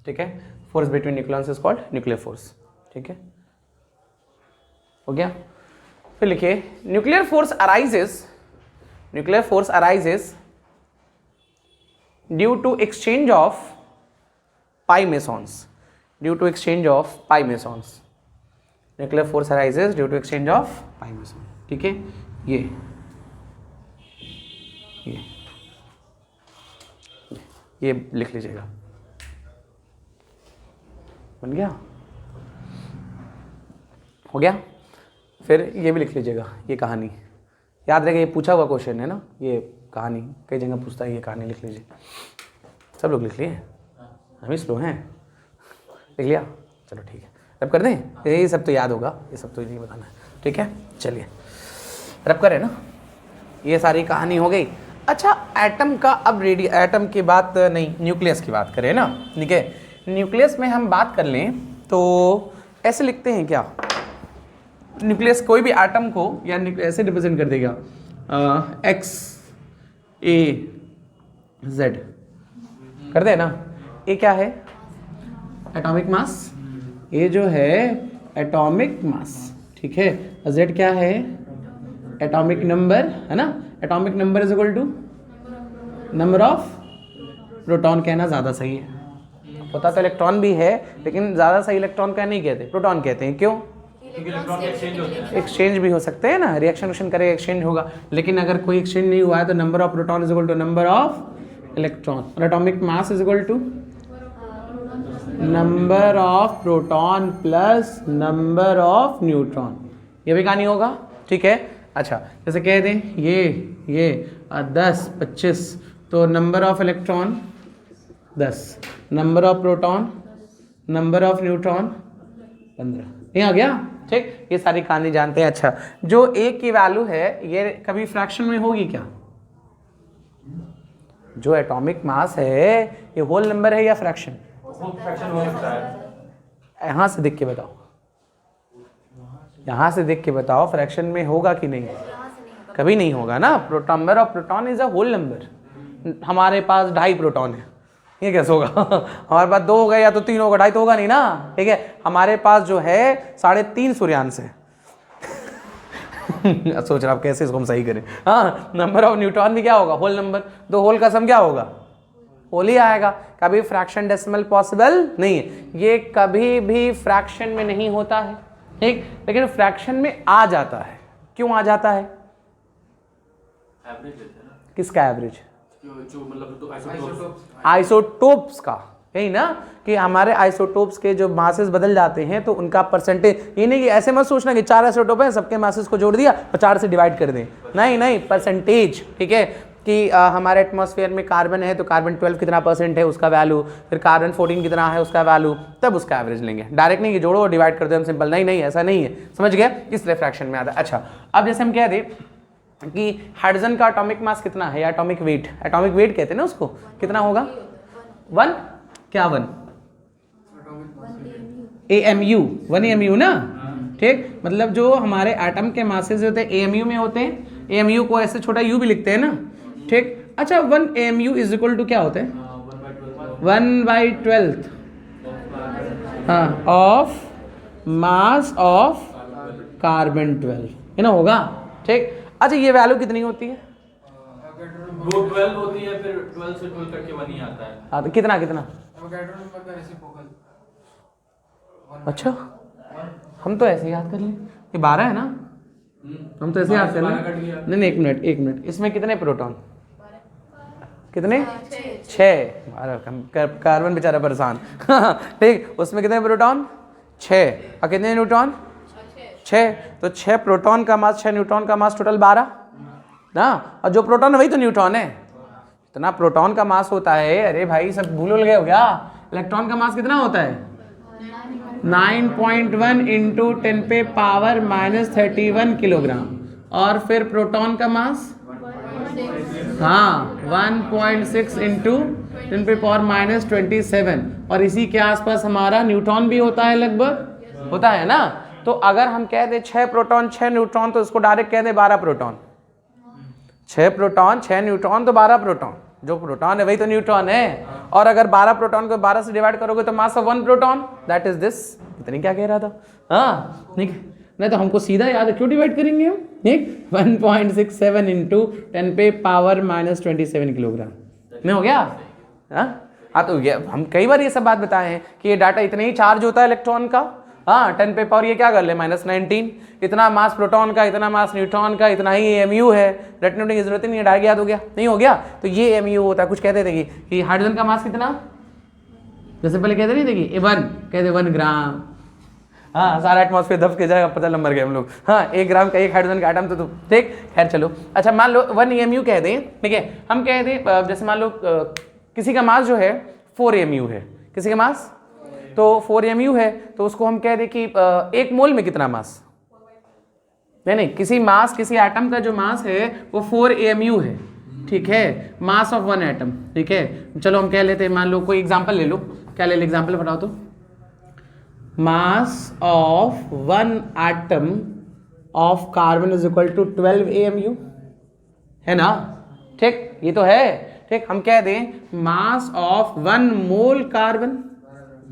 ठीक है, force between nucleons is called nuclear force, ठीक है, हो गया। फिर लिखिए, nuclear force arises, nuclear force arises due to exchange of pi mesons, due to exchange of pi mesons, nuclear force arises due to exchange of pi mesons, ठीक है, ये लिख लीजिएगा, बन गया, हो गया। फिर ये भी लिख लीजिएगा, ये कहानी याद रखेगा, ये पूछा हुआ क्वेश्चन है ना, ये कहानी कई जगह पूछता है, ये कहानी लिख लीजिए, सब लोग लिख लिए, हम ही स्लो हैं, लिख लिया, चलो ठीक है, रब कर दें, ये सब तो याद होगा, ये सब तो नहीं बताना है, ठीक है, चलिए रब करें ना, ये सारी कहानी हो गई। अच्छा, एटम का अब एटम की बात नहीं, न्यूक्लियस की बात करें ना, ठीक है, न्यूक्लियस में हम बात कर लें तो ऐसे लिखते हैं क्या, न्यूक्लियस कोई भी एटम को या ऐसे रिप्रेजेंट कर देगा, एक्स ए जेड कर दे ना, ये क्या है? एटॉमिक मास, ये जो है एटॉमिक मास, ठीक है, जेड क्या है? एटॉमिक नंबर, है ना, atomic number is equal to number of proton, कहना ज़्यादा सही है, होता तो इलेक्ट्रॉन भी है लेकिन ज़्यादा सही इलेक्ट्रॉन का नहीं कहते, प्रोटॉन कहते हैं, क्यों? एक्सचेंज भी हो सकते हैं ना, रिएक्शन करेगा एक्सचेंज होगा, लेकिन अगर कोई एक्सचेंज नहीं हुआ है तो number of proton is equal to number of electron, और atomic mass is equal to number of proton plus number of neutron, ये भी कहानी होगा, ठीक है। अच्छा, जैसे कह दें ये 10 25, तो number of electron 10, number of proton, number of neutron 15, ये आ गया, ठीक, ये सारी कहानी जानते हैं। अच्छा, जो ए की वैल्यू है ये कभी फ्रैक्शन में होगी क्या? जो एटॉमिक मास है ये होल नंबर है या फ्रैक्शन? यहाँ से देख के बताओ, यहाँ से देख के बताओ, फ्रैक्शन में होगा कि नहीं? कभी नहीं होगा ना, number of proton is a whole number, हमारे पास 2.5 प्रोटॉन है, ये कैसे होगा? हमारे पास 2 होगा या तो 3 होगा, 2.5 तो होगा नहीं ना, ठीक है। हमारे पास जो है 3.5 सूर्यांश है सोच रहा आप कैसे इसको हम सही करें। हाँ, नंबर ऑफ न्यूट्रॉन भी क्या होगा? होल नंबर, 2 होल का सम क्या होगा? होल ही आएगा। कभी फ्रैक्शन डेसिमल पॉसिबल नहीं है, ये कभी भी फ्रैक्शन में नहीं होता है, ठीक, लेकिन फ्रैक्शन में आ जाता है। क्यों आ जाता है? एवरेज लेते हैं ना, किसका एवरेज? जो मतलब तो आइसोटोप्स का, यही ना, कि हमारे आइसोटोप्स के जो मासेस बदल जाते हैं तो उनका परसेंटेज, ये नहीं कि ऐसे मत सोचना कि 4 आइसोटोप हैं सबके मासेस को जोड़ दिया और 4 से डिवाइड कर दें, नहीं नहीं, परसेंटेज, ठीक है। कि हमारे एटमॉस्फेयर में कार्बन है तो कार्बन 12 कितना % है उसका वैल्यू, फिर कार्बन 14 कितना है उसका वैल्यू, तब उसका एवरेज लेंगे। डायरेक्ट नहीं कि जोड़ो और डिवाइड कर दो हम सिंपल, नहीं नहीं ऐसा नहीं है, समझ गए, इसलिए फ्रैक्शन में आता है। अच्छा अब जैसे हम कह दें कि हाइड्रोजन का एटॉमिक मास कितना है या एटॉमिक वेट, एटॉमिक वेट कहते हैं ना उसको, कितना होगा 1 क्या 1 AMU 1 AMU ना, ठीक, मतलब जो हमारे एटम के मासेस होते हैं AMU में होते हैं, AMU को ऐसे छोटा u भी लिखते हैं ना, ठीक। अच्छा 1 AMU इज इक्वल टू क्या होते हैं 1/12 हाँ ऑफ मास ऑफ कार्बन 12 है ना, होगा, ठीक। अच्छा ये वैल्यू कितनी होती है, वो 12 होती है, फिर 12 से 12 करके 1 ही आता है। हाँ तो कितना कितना, अच्छा हम तो ऐसे याद कर लें, ये 12 है ना, हम तो ऐसे याद कर लें, नहीं एक मिनट, इसमें कितने प्रोटॉन, कितने 6, कार्बन बेचारा परेशान ठीक, उसमें कितने प्रोटॉन 6 और कितने न्यूट्रॉन 6, तो 6 प्रोटॉन का मास 6 न्यूट्रॉन का मास टोटल 12 ना, और जो प्रोटॉन है वही तो न्यूट्रॉन है, इतना प्रोटॉन का मास होता है, अरे भाई सब भूल गए हो क्या, इलेक्ट्रॉन का मास कितना होता है 9.1 इंटू 10⁻³ किलोग्राम, और फिर प्रोटॉन का मास हाँ 1.6 इंटू 10⁻27, और इसी के आसपास हमारा न्यूट्रॉन भी होता है, लगभग होता है ना। तो अगर हम कह दें 6 प्रोटॉन 6 न्यूट्रॉन तो इसको डायरेक्ट कह दें 12 प्रोटॉन, 6 प्रोटॉन 6 न्यूट्रॉन तो 12 प्रोटॉन, जो प्रोटॉन है वही तो न्यूट्रॉन है, और अगर 12 प्रोटॉन को 12 से डिवाइड करोगे तो mass of 1 proton that is this, इतनी क्या कह रहा था, हाँ नहीं तो हमको सीधा याद है, क्यों डिवाइड करेंगे हम, ठीक 1.67 इंटू 10⁻27 किलोग्राम में हो गया। हाँ तो ये हम कई बार ये सब बात बताए हैं कि ये डाटा इतने ही चार्ज होता है इलेक्ट्रॉन का, हाँ 10 पे पावर ये क्या कर ले -19, इतना मास प्रोटॉन का, इतना मास न्यूट्रॉन का, इतना ही AMU है, रटने की जरूरत ही नहीं है, डायरेक्ट याद हो गया, नहीं हो गया। तो ये AMU होता है, कुछ कहते थे कि हाइड्रोजन का मास कितना, जैसे पहले कहते नहीं थे कि 1 कहते 1 ग्राम, हाँ सारा एटमॉस्फेयर दब के जाएगा, पता नंबर गए हम लोग, हाँ 1 ग्राम का एक हाइड्रोजन का एटम तो ठीक, खैर चलो। अच्छा मान लो 1 AMU कह दें, ठीक है, हम कह दें जैसे मान लो किसी का मास जो है 4 AMU है, किसी का मास तो 4 AMU है, तो उसको हम कह दें कि 1 मोल में कितना मास, नहीं किसी मास, किसी एटम का जो मास है वो 4 AMU है, ठीक है, मास ऑफ 1 एटम, ठीक है। चलो हम कह लेते हैं, मान लो कोई एग्जांपल ले लो, क्या ले लो एग्जांपल बताओ तो, mass of 1 atom of carbon is equal to 12 AMU है ना, ठीक, ये तो है, ठीक। हम कह दें मास ऑफ 1 मोल कार्बन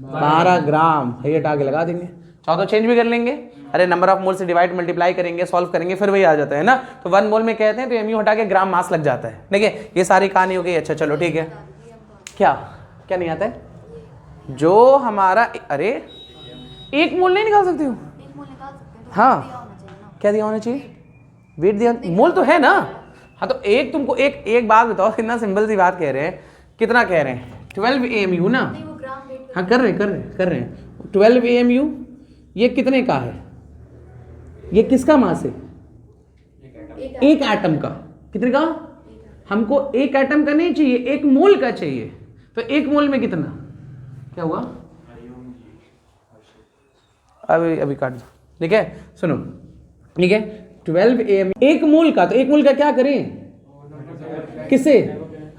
12 ग्राम, ये हटा के लगा देंगे, चाहो तो चेंज भी कर लेंगे, अरे नंबर ऑफ मोल से डिवाइड मल्टीप्लाई करेंगे, सॉल्व करेंगे, फिर वही आ जाता है ना। तो 1 मोल में कहते हैं तो AMU हटा के ग्राम मास लग जाता है, ठीक है, ये सारी कहानी हो गई। अच्छा चलो ठीक है, क्या क्या नहीं आता है, जो हमारा अरे 1 मोल नहीं निकाल सकती हूँ, 1 मोल निकाल सकते हैं, तो हाँ दिया होना चाहिए ना, क्या दिया होना चाहिए, वेट दिया, मोल तो है ना, हाँ तो एक तुमको एक बात बताओ, कितना सिंपल सी बात कह रहे हैं, कितना कह रहे हैं 12 AMU ना, नहीं वो ग्राम वेट हाँ कर रहे हैं 12 AMU, ये कितने का है, ये किसका मास है, एक एटम का, कितने का, हमको एक एटम का नहीं चाहिए, 1 मोल का चाहिए, तो 1 मोल में कितना, क्या हुआ, अभी काट दो, ठीक है, सुनो, ठीक है 12 AMU 1 मोल का, तो 1 मोल का क्या करें, किससे,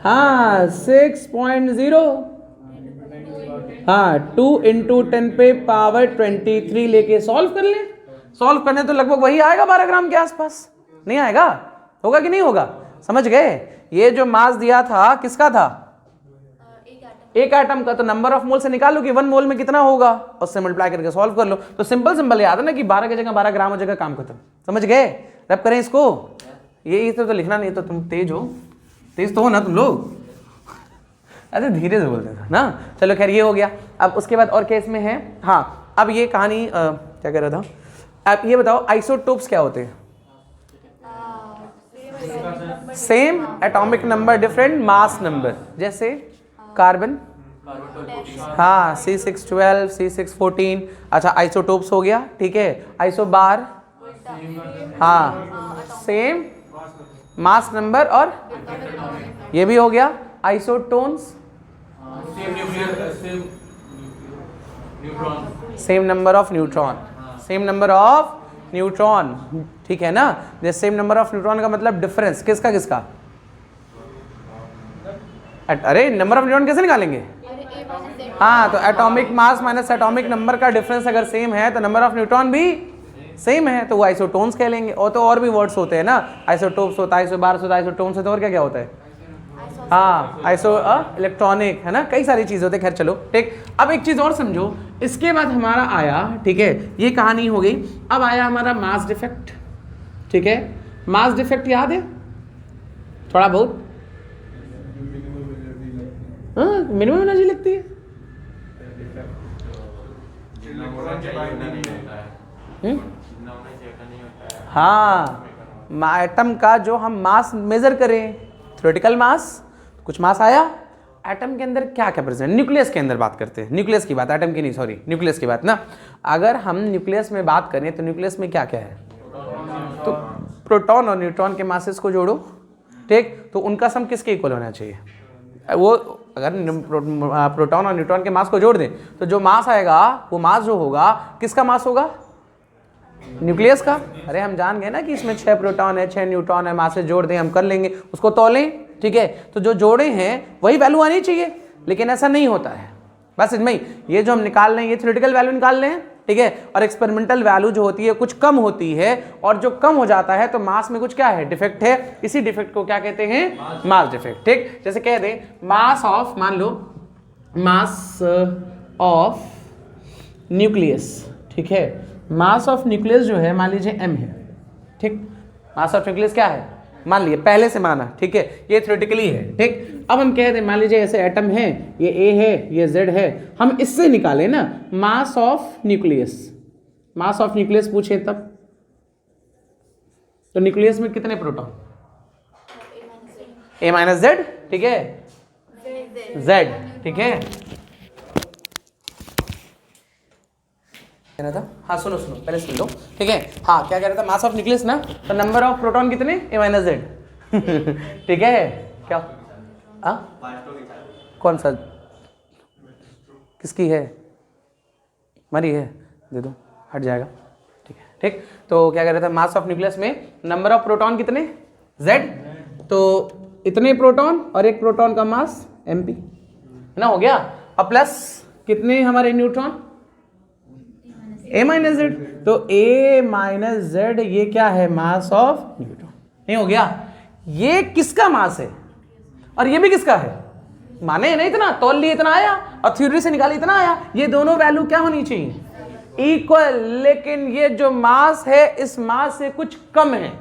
हाँ 6.0, हाँ 2 इंटू 10⁻23 लेके सॉल्व कर लें, सॉल्व करने तो लगभग वही आएगा 12 ग्राम के आसपास, नहीं आएगा, होगा कि नहीं होगा, समझ गए। ये जो मास दिया था किसका था, एक एटम का, तो नंबर ऑफ मोल से निकालो कि 1 मोल में कितना होगा, उससे मल्टीप्लाई करके सॉल्व कर लो, तो सिंपल याद है ना कि 12 की जगह 12 ग्राम हो जाएगा, काम खत्म, समझ गए। रब करें इसको, ये तो लिखना नहीं, तो तुम तेज हो, तेज तो हो ना तुम लोग, अरे धीरे से बोलते थे ना। चलो खैर ये हो गया। अब उसके बाद और केस में है, हाँ अब ये कहानी क्या कह रहा था, अब ये बताओ आइसोटोप्स क्या होते हैं, same atomic number different mass number, जैसे कार्बन, हाँ C612 C614, अच्छा आइसोटोप्स हो गया, ठीक है, आइसोबार, हाँ सेम मास नंबर और ये भी हो गया isotones, same nuclear same neutron same number of neutron, same number of neutron, ठीक है ना। ये सेम नंबर ऑफ न्यूट्रॉन का मतलब डिफरेंस किसका किसका, अरे नंबर ऑफ न्यूट्रॉन कैसे निकालेंगे, हाँ तो atomic mass minus atomic number का डिफरेंस अगर सेम है तो नंबर ऑफ न्यूट्रॉन भी सेम है, तो वो आइसोटोन्स कहलेंगे। और तो और भी वर्ड्स होते हैं ना, आइसोटोप्स होता है, आइसोबार्स होता है, आइसोटोन्स होता है, और क्या क्या होता है, हाँ आइसो इलेक्ट्रॉनिक है ना, कई सारी चीज़ होते हैं। खैर चलो ठीक। अब एक चीज़ और समझो, इसके बाद हमारा आया, ठीक है, ये कहानी हो गई। अब आया हमारा मास डिफेक्ट, ठीक है। मास डिफेक्ट याद है थोड़ा बहुत, हाँ मिनिमम एनर्जी लगती है, हाँ एटम का जो हम मास मेजर करें, थ्योरेटिकल मास, कुछ मास आया एटम के अंदर, क्या क्या प्रेजेंट, न्यूक्लियस के अंदर बात करते हैं, न्यूक्लियस की बात, एटम की नहीं, सॉरी न्यूक्लियस की बात ना। अगर हम न्यूक्लियस में बात करें तो न्यूक्लियस में क्या क्या है, तो प्रोटॉन और न्यूट्रॉन के मासेस को जोड़ो, ठीक, तो उनका सम किसके इक्वल होना चाहिए, वो अगर प्रोटॉन और न्यूट्रॉन के मास को जोड़ दें तो जो मास आएगा वो मास जो होगा किसका मास होगा, न्यूक्लियस का। अरे हम जान गए ना कि इसमें 6 प्रोटॉन है 6 न्यूट्रॉन है, मास से जोड़ दें, हम कर लेंगे उसको तौलें, ठीक है। तो जो जोड़े हैं वही वैल्यू आनी चाहिए, लेकिन ऐसा नहीं होता है। बस इसमें ये जो हम निकाल रहे हैं ये थ्योरेटिकल वैल्यू निकाल रहे हैं, ठीक है, और एक्सपेरिमेंटल वैल्यू जो होती है कुछ कम होती है, और जो कम हो जाता है तो मास में कुछ क्या है, डिफेक्ट है, इसी डिफेक्ट को क्या कहते हैं, मास डिफेक्ट, ठीक। जैसे कह दें मास ऑफ, मान लो मास ऑफ न्यूक्लियस, ठीक है, मास ऑफ न्यूक्लियस जो है मान लीजिए m है, ठीक, मास ऑफ न्यूक्लियस क्या है, मान लिए पहले से माना, ठीक है, ये थ्योरेटिकली है, ठीक। अब हम कह दें मान लीजिए ऐसे एटम है, ये A है ये Z है, हम इससे निकालें ना mass of nucleus, mass of nucleus पूछे तब, तो न्यूक्लियस में कितने प्रोटॉन, A माइनस Z, ठीक है, Z, ठीक है, कहना था, हाँ सुनो सुनो पहले सुन लो, ठीक है, हाँ क्या कह रहा था, मास ऑफ न्यूक्लियस ना, तो नंबर ऑफ प्रोटॉन कितने, A माइनस Z, ठीक है, क्या कौन सा, किसकी है, मरी है, दे दो हट जाएगा, ठीक है, ठीक। तो क्या कह रहा था, मास ऑफ न्यूक्लियस में नंबर ऑफ प्रोटॉन कितने, Z, तो इतने प्रोटॉन और एक प्रोटॉन का मास Mp है ना, हो गया। अब प्लस कितने हमारे न्यूट्रॉन, A माइनस Z, तो A माइनस Z ये क्या है, मास ऑफ न्यूट्रॉन, नहीं हो गया। ये किसका मास है और ये भी किसका है, माने नहीं, इतना तौल लिए इतना आया और थ्योरी से निकाले इतना आया, ये दोनों वैल्यू क्या होनी चाहिए, इक्वल। लेकिन ये जो मास है इस मास से कुछ कम है,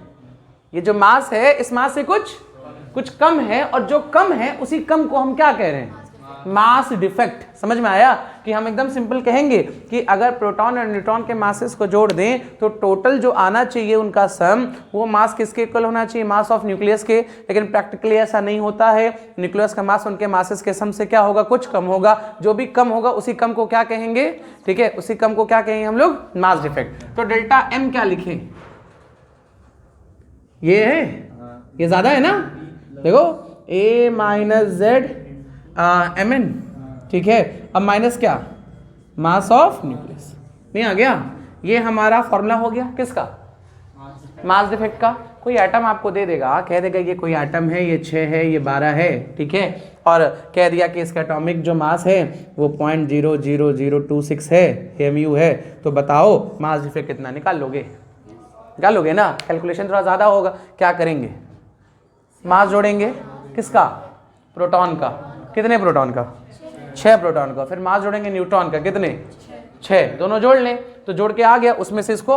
ये जो मास है इस मास से कुछ कम है, और जो कम है उसी कम को हम क्या कह रहे हैं, मास डिफेक्ट। समझ में आया कि हम एकदम सिंपल कहेंगे कि अगर प्रोटॉन और न्यूट्रॉन के मासेस को जोड़ दें तो टोटल जो आना चाहिए उनका सम, वो मास किसके इक्वल होना चाहिए, मास ऑफ न्यूक्लियस के। लेकिन प्रैक्टिकली ऐसा नहीं होता है, न्यूक्लियस का मास उनके मासेस के सम से क्या होगा, कुछ कम होगा। जो भी कम होगा उसी कम को क्या कहेंगे, ठीक है, उसी कम को क्या कहेंगे हम लोग, मास डिफेक्ट। तो डेल्टा एम क्या लिखें, ये है, ये ज्यादा है ना, देखो A माइनस Z Mn, ठीक है। अब माइनस क्या, मास ऑफ न्यूक्लियस, नहीं आ गया, ये हमारा फॉर्मूला हो गया किसका, मास डिफेक्ट का। कोई एटम आपको दे देगा, कह देगा ये कोई एटम है, ये 6 है, ये 12 है, ठीक है, और कह दिया कि इसका एटॉमिक जो मास है वो 0.00026 है, mu है, तो बताओ मास डिफेक्ट कितना, निकाल लोगे ना। कैलकुलेशन थोड़ा ज़्यादा होगा, क्या करेंगे, मास जोड़ेंगे किसका, प्रोटॉन का, कितने प्रोटॉन का, 6 प्रोटॉन का, फिर मास जोड़ेंगे न्यूट्रॉन का, कितने, 6, दोनों जोड़ लें, तो जोड़ के आ गया, उसमें से इसको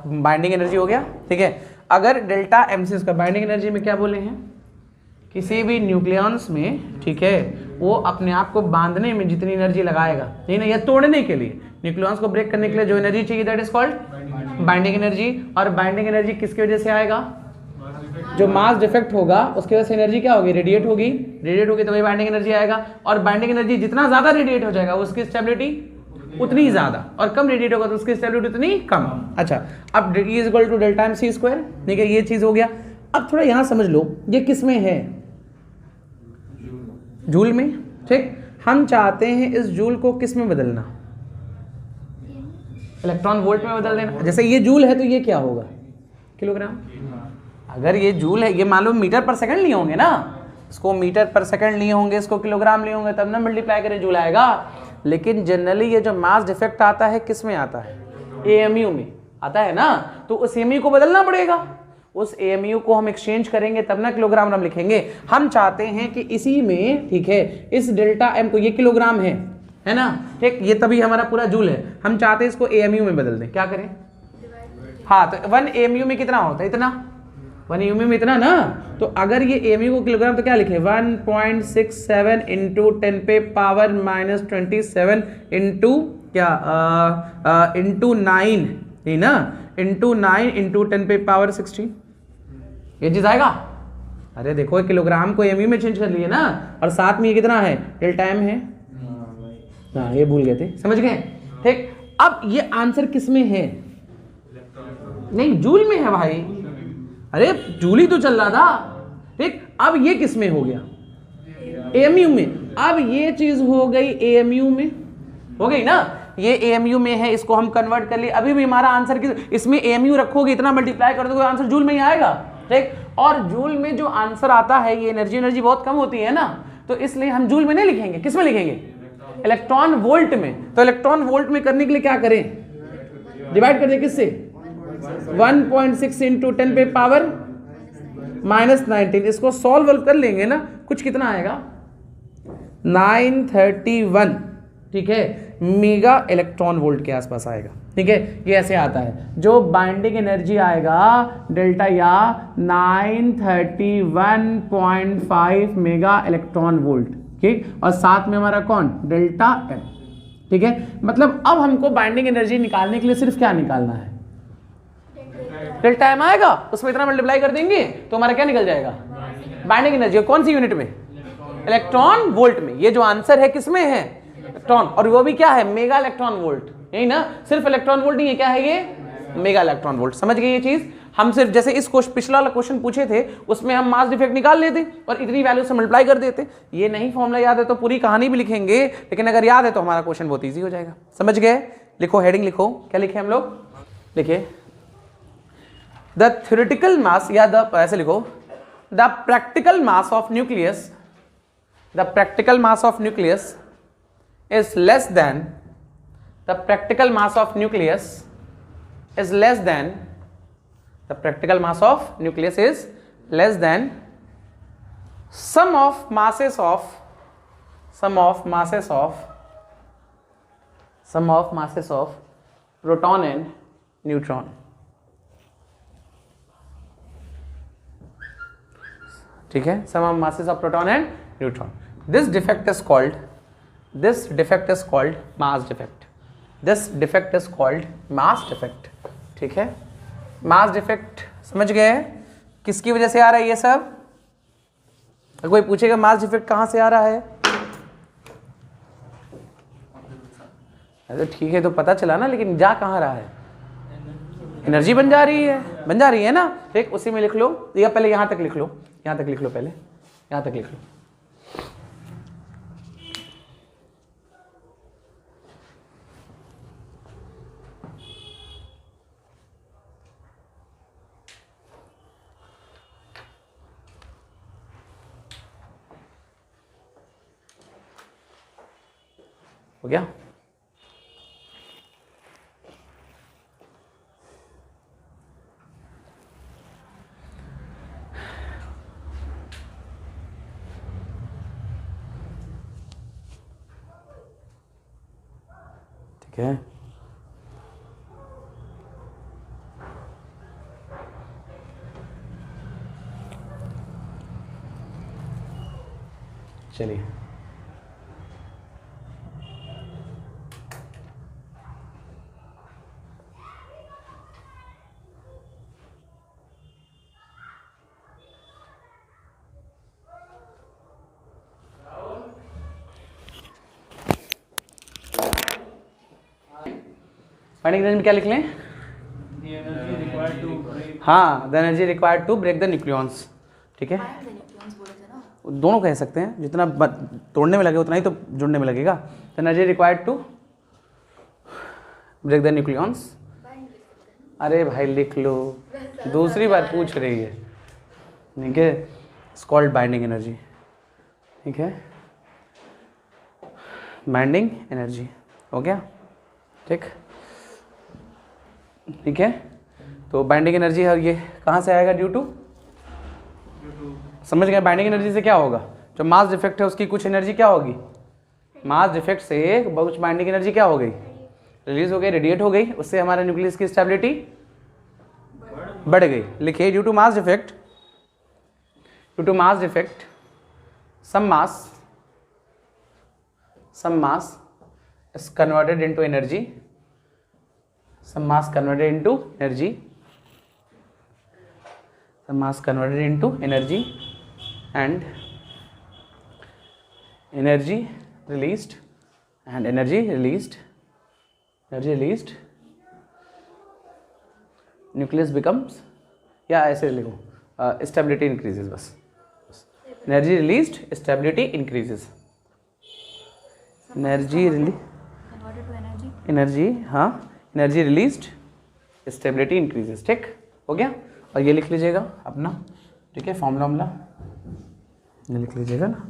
बाइंडिंग एनर्जी हो गया, ठीक है। अगर डेल्टा एम से इसका बाइंडिंग एनर्जी में क्या बोले हैं, किसी भी न्यूक्लियॉन्स में, ठीक है, वो अपने आप को बांधने में जितनी एनर्जी लगाएगा, नहीं ना, या तोड़ने के लिए, न्यूक्लियॉन्स को ब्रेक करने के लिए जो एनर्जी चाहिए that is called binding energy. और बाइंडिंग एनर्जी किसकी वजह से आएगा, जो मास डिफेक्ट होगा उसकी वजह से एनर्जी क्या होगी, रेडिएट होगी तो वही बाइंडिंग एनर्जी आएगा। और बाइंडिंग एनर्जी जितना ज्यादा रेडिएट हो जाएगा उसकी स्टेबिलिटी उतनी ज्यादा, और कम रेडिएट होगा तो उसकी स्टेबिलिटी उतनी कम। अच्छा, अब E is equal to delta m c square, ठीक है, ये चीज हो गया। अब थोड़ा यहां समझ लो, ये किस में है? जूल में, ठीक। हम चाहते हैं इस जूल को किस में बदलना? इलेक्ट्रॉन वोल्ट में बदल देना। जैसे ये जूल है तो ये क्या होगा? किलोग्राम। अगर ये जूल है, ये मान लो मीटर पर सेकंड लिए होंगे ना, इसको मीटर पर सेकंड लिए होंगे, इसको किलोग्राम लिए होंगे, तब ना मल्टीप्लाई करें जूल आएगा। लेकिन जनरली ये जो मास डिफेक्ट आता है किस में आता है? एएमयू में आता है ना, तो उस एएमयू को बदलना पड़ेगा। उस एएमयू को हम एक्सचेंज करेंगे तब ना किलोग्राम हम लिखेंगे। हम चाहते हैं कि इसी में, ठीक है, इस डेल्टा एम को, ये किलोग्राम है ना, ठीक, ये तभी हमारा पूरा जूल है, हम चाहते हैं इसको एएमयू में बदल दें। क्या करें? हाँ, तो 1 एएमयू में कितना होता है? इतना। 1 एएमयू में इतना ना, तो अगर ये एएमयू को किलोग्राम तो क्या लिखे? 1.67 इंटू 10 पे पावर -27 इंटू क्या इंटू 9, नहीं ना, इंटू 9 इंटू 10 पे पावर 16, ये चीज आएगा। अरे देखो, किलोग्राम को एएमयू में चेंज कर लिए ना, और साथ में ये कितना है? डेल्टा एम है। हाँ, ये भूल गए थे, समझ गए, ठीक। अब ये आंसर किस में है? नहीं, जूल में है भाई। अरे जूल ही तो चल रहा था, ठीक। अब ये किस में हो गया? एएमयू में। अब ये चीज हो गई एएमयू में, हो गई ना, ये एएमयू में है, इसको हम कन्वर्ट कर लिए। अभी भी हमारा आंसर किस, इसमें एएमयू रखोगे, इतना मल्टीप्लाई कर दोगे, आंसर जूल में ही आएगा, ठीक। और जूल में जो आंसर आता है, ये एनर्जी बहुत कम होती है ना, तो इसलिए हम जूल में नहीं लिखेंगे। किस में लिखेंगे? इलेक्ट्रॉन वोल्ट में। तो इलेक्ट्रॉन वोल्ट में करने के लिए क्या करें? डिवाइड कर दें किससे? 1.6 इंटू 10 पे पावर -19। इसको सॉल्व कर लेंगे ना, कुछ कितना आएगा? 931, ठीक है, मेगा इलेक्ट्रॉन वोल्ट के आसपास आएगा, ठीक है। ये ऐसे आता है, जो बाइंडिंग एनर्जी आएगा डेल्टा या 931.5 मेगा इलेक्ट्रॉन वोल्ट, ठीक। और साथ में हमारा कौन? डेल्टा एम, ठीक है। मतलब अब हमको बाइंडिंग एनर्जी निकालने के लिए सिर्फ क्या निकालना है? डेल्टा एम आएगा, उसमें इतना मल्टीप्लाई कर देंगे तो हमारा क्या निकल जाएगा? Binding energy. कौन सी यूनिट में? इलेक्ट्रॉन वोल्ट में। ये जो आंसर है किसमें है? इलेक्ट्रॉन, और वो भी क्या है? मेगा इलेक्ट्रॉन वोल्ट, यही ना, सिर्फ इलेक्ट्रॉन वोल्ट नहीं है, क्या है ये? Mega electron volt. समझ गए ये चीज? हम सिर्फ जैसे इस पिछला वाला क्वेश्चन पूछे थे, उसमें हम मास डिफेक्ट निकाल लेते और इतनी वैल्यू से मल्टीप्लाई कर देते। ये नहीं फॉर्मूला याद है तो पूरी कहानी भी लिखेंगे, लेकिन अगर याद है तो हमारा क्वेश्चन बहुत ईजी हो जाएगा। समझ गए? लिखो, हेडिंग लिखो, क्या लिखे हम लोग? लिखिए द थ्योरेटिकल मास, या द, ऐसे लिखो, the practical mass of nucleus, the practical mass of nucleus is less than, the practical mass of nucleus is less than, the practical mass of nucleus is less than sum of masses of proton and neutron, ठीक है, sum of masses of proton and neutron. This defect is called mass defect. This defect is called mass defect, ठीक है। mass defect समझ गए? किसकी वजह से आ रहा है ये सब? अगर कोई पूछेगा mass defect कहाँ से आ रहा है, अरे ठीक है, तो पता चला ना, लेकिन जा कहाँ रहा है? एनर्जी बन जा रही है ना, ठीक। उसी में लिख लो, या पहले यहाँ तक लिख लो, पहले यहाँ तक लिख लो। हो गया? ठीक है, चलिए बाइंडिंग एनर्जी में क्या लिख लें? required to break हाँ, the energy required to break the nucleons, ठीक है, बाइंड द न्यूक्लियंस बोले थे ना। दोनों कह सकते हैं, जितना तोड़ने में लगे उतना ही तो जुड़ने में लगेगा। The energy required to break the nucleons, bind लिख सकते हैं। अरे भाई लिख लो, दूसरी बार पूछ रही है, ठीक है, इट्स कॉल्ड बाइंडिंग एनर्जी, ठीक है, बाइंडिंग एनर्जी हो गया, ठीक, ठीक है। तो बाइंडिंग एनर्जी है, ये कहाँ से आएगा? ड्यू टू, समझ गए? बाइंडिंग एनर्जी से क्या होगा? जो मास डिफेक्ट है उसकी कुछ एनर्जी क्या होगी? मास डिफेक्ट से कुछ बाइंडिंग एनर्जी क्या हो गई? रिलीज हो गई, रेडिएट हो गई, उससे हमारे न्यूक्लियस की स्टेबिलिटी बढ़ गई। लिखिए, due to mass defect, due to mass defect some mass is converted into energy, some mass converted into energy, some mass converted into energy, and energy released, and energy released, nucleus becomes, या ऐसे लिखो, stability increases, बस energy released, stability increases, energy release, converted to energy, energy, हाँ, energy released, stability increases, ठीक हो गया। और ये लिख लीजिएगा अपना, ठीक है, फॉर्मूला ये लिख लीजिएगा ना,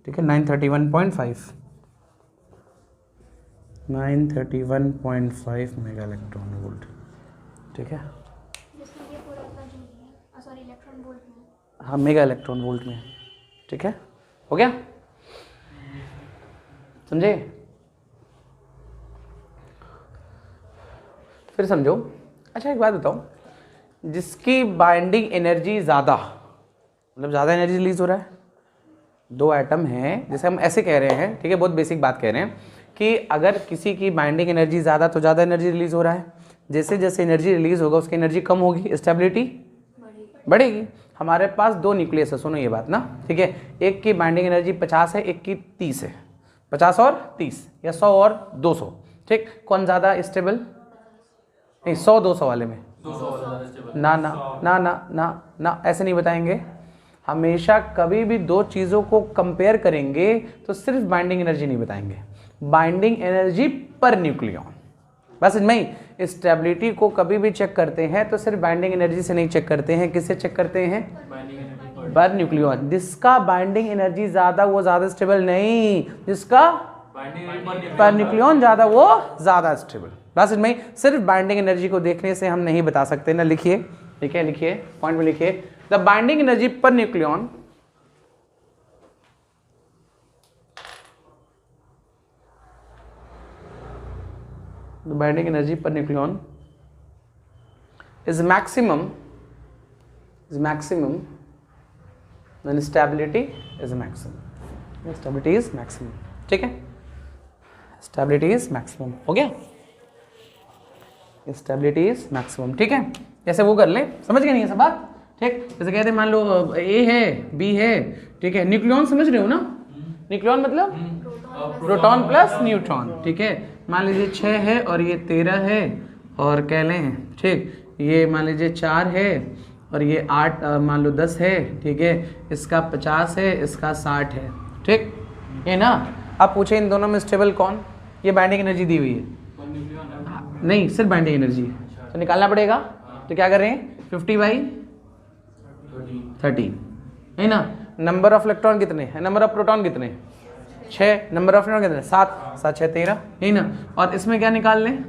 ठीक है, 931.5 मेगा इलेक्ट्रॉन वोल्ट, ठीक है, जिसमें ये पूरा अपना जो है, सॉरी इलेक्ट्रॉन वोल्ट में, हाँ, मेगा इलेक्ट्रॉन वोल्ट में, ठीक है, हो गया, समझे? फिर समझो। अच्छा एक बात बताओ, जिसकी बाइंडिंग एनर्जी ज़्यादा, मतलब ज़्यादा एनर्जी रिलीज हो रहा है, दो एटम हैं, जैसे हम ऐसे कह रहे हैं, ठीक है, बहुत बेसिक बात कह रहे हैं कि अगर किसी की बाइंडिंग एनर्जी ज़्यादा तो ज़्यादा एनर्जी रिलीज हो रहा है, जैसे जैसे एनर्जी रिलीज होगा उसकी एनर्जी कम होगी, स्टेबिलिटी बढ़ेगी। हमारे पास दो न्यूक्लियस है, सुनो ये बात ना, ठीक है, एक की बाइंडिंग एनर्जी 50 है, एक की 30 है, 50 और 30 या 100 और 200, ठीक, कौन ज़्यादा स्टेबल? नहीं, 100-200 वाले में 200 ना ना ना ना ना ना, ऐसे नहीं बताएंगे। हमेशा कभी भी दो चीज़ों को कंपेयर करेंगे तो सिर्फ बाइंडिंग एनर्जी नहीं बताएंगे, बाइंडिंग एनर्जी पर न्यूक्लियॉन, बस इनमें ही। स्टेबिलिटी को कभी भी चेक करते हैं तो सिर्फ बाइंडिंग एनर्जी से नहीं चेक करते हैं, किससे चेक करते हैं? बाइंडिंग एनर्जी पर न्यूक्लियॉन। जिसका बाइंडिंग एनर्जी ज़्यादा वो ज़्यादा स्टेबल नहीं, जिसका बाइंडिंग पर न्यूक्लियॉन ज़्यादा वो ज़्यादा स्टेबल, बस इनमें ही। सिर्फ बाइंडिंग एनर्जी को देखने से हम नहीं बता सकते ना। लिखिए, ठीक है, लिखिए, पॉइंट में लिखिए, द बाइंडिंग एनर्जी पर nucleon the binding energy per nucleon is maximum when stability is maximum, stability is maximum, ठीक है, stability is maximum, हो गया, stability is maximum, ठीक है। जैसे वो कर ले, समझ गए नहीं ये सब बात, ठीक। जैसे कहते हैं मान लो A है, B है, ठीक है, न्यूक्लियॉन समझ रहे हो ना, न्यूक्लियॉन मतलब प्रोटॉन प्लस न्यूट्रॉन, ठीक है। मान लीजिए 6 है और ये 13 है, और कह लें, ठीक, ये मान लीजिए 4 है और ये 8 मान लो 10 है, ठीक है, इसका 50 है, इसका 60 है, ठीक, ये ना। अब पूछे इन दोनों में स्टेबल कौन? ये बाइंडिंग एनर्जी दी हुई है, नहीं सिर्फ बाइंडिंग एनर्जी है, तो निकालना पड़ेगा। तो क्या कर रहे हैं, 50/13 है ना। नंबर ऑफ इलेक्ट्रॉन कितने हैं, नंबर ऑफ प्रोटॉन कितने? 6, नंबर ऑफ न्यूट्रॉन कितने? 7, 7 6 13, है ना। और इसमें क्या निकाल लें,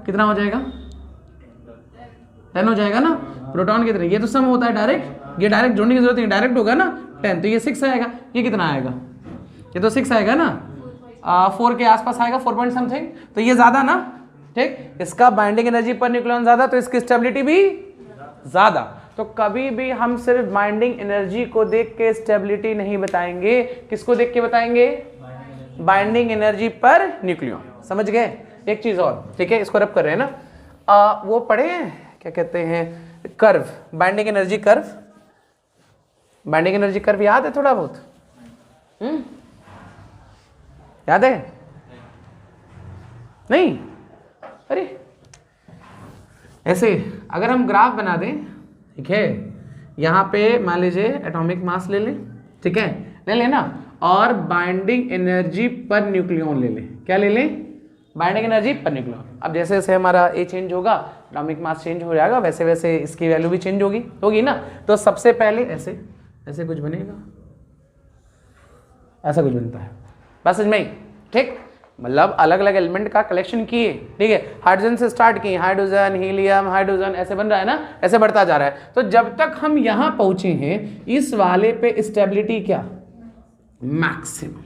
कितना हो जाएगा? 10 हो जाएगा ना। प्रोटॉन कितने? ये तो सम होता है डायरेक्ट, ये डायरेक्ट जोड़ने की जरूरत नहीं, डायरेक्ट होगा ना 10, तो ये 6 आएगा। ये कितना आएगा? ये तो 6 आएगा ना, 4 के आसपास आएगा, 4 पॉइंट समथिंग, तो ये ज़्यादा ना, ठीक। इसका बाइंडिंग एनर्जी पर न्यूक्लियॉन ज़्यादा, तो इसकी स्टेबिलिटी भी ज़्यादा। तो कभी भी हम सिर्फ बाइंडिंग एनर्जी को देख के स्टेबिलिटी नहीं बताएंगे, किसको देख के बताएंगे? बाइंडिंग एनर्जी पर न्यूक्लियॉन, समझ गए। एक चीज़ और, ठीक है, इसको रब कर रहे हैं ना, वो पढ़े हैं, क्या कहते हैं, curve, binding energy curve. Binding energy curve याद है थोड़ा बहुत? याद है? नहीं? अरे ऐसे अगर हम ग्राफ बना दें, ठीक है, यहाँ पे मान लीजिए एटॉमिक मास ले लें, ठीक है, ले लेना, और बाइंडिंग एनर्जी पर न्यूक्लियन ले लें। क्या ले लें? Binding energy per nucleon. अब जैसे जैसे हमारा ए चेंज होगा, एटॉमिक मास चेंज हो जाएगा, वैसे वैसे इसकी वैल्यू भी चेंज होगी ना। तो सबसे पहले ऐसे ऐसे कुछ बनेगा, ऐसा कुछ बनता है, बस समझ में आई? ठीक, मतलब अलग अलग एलिमेंट का कलेक्शन किए, ठीक है, हाइड्रोजन से स्टार्ट किए, हाइड्रोजन, हीलियम, हाइड्रोजन, ऐसे बन रहा है ना, ऐसे बढ़ता जा रहा है। तो जब तक हम यहां पहुंचे हैं, इस वाले पे स्टेबिलिटी क्या? मैक्सिमम।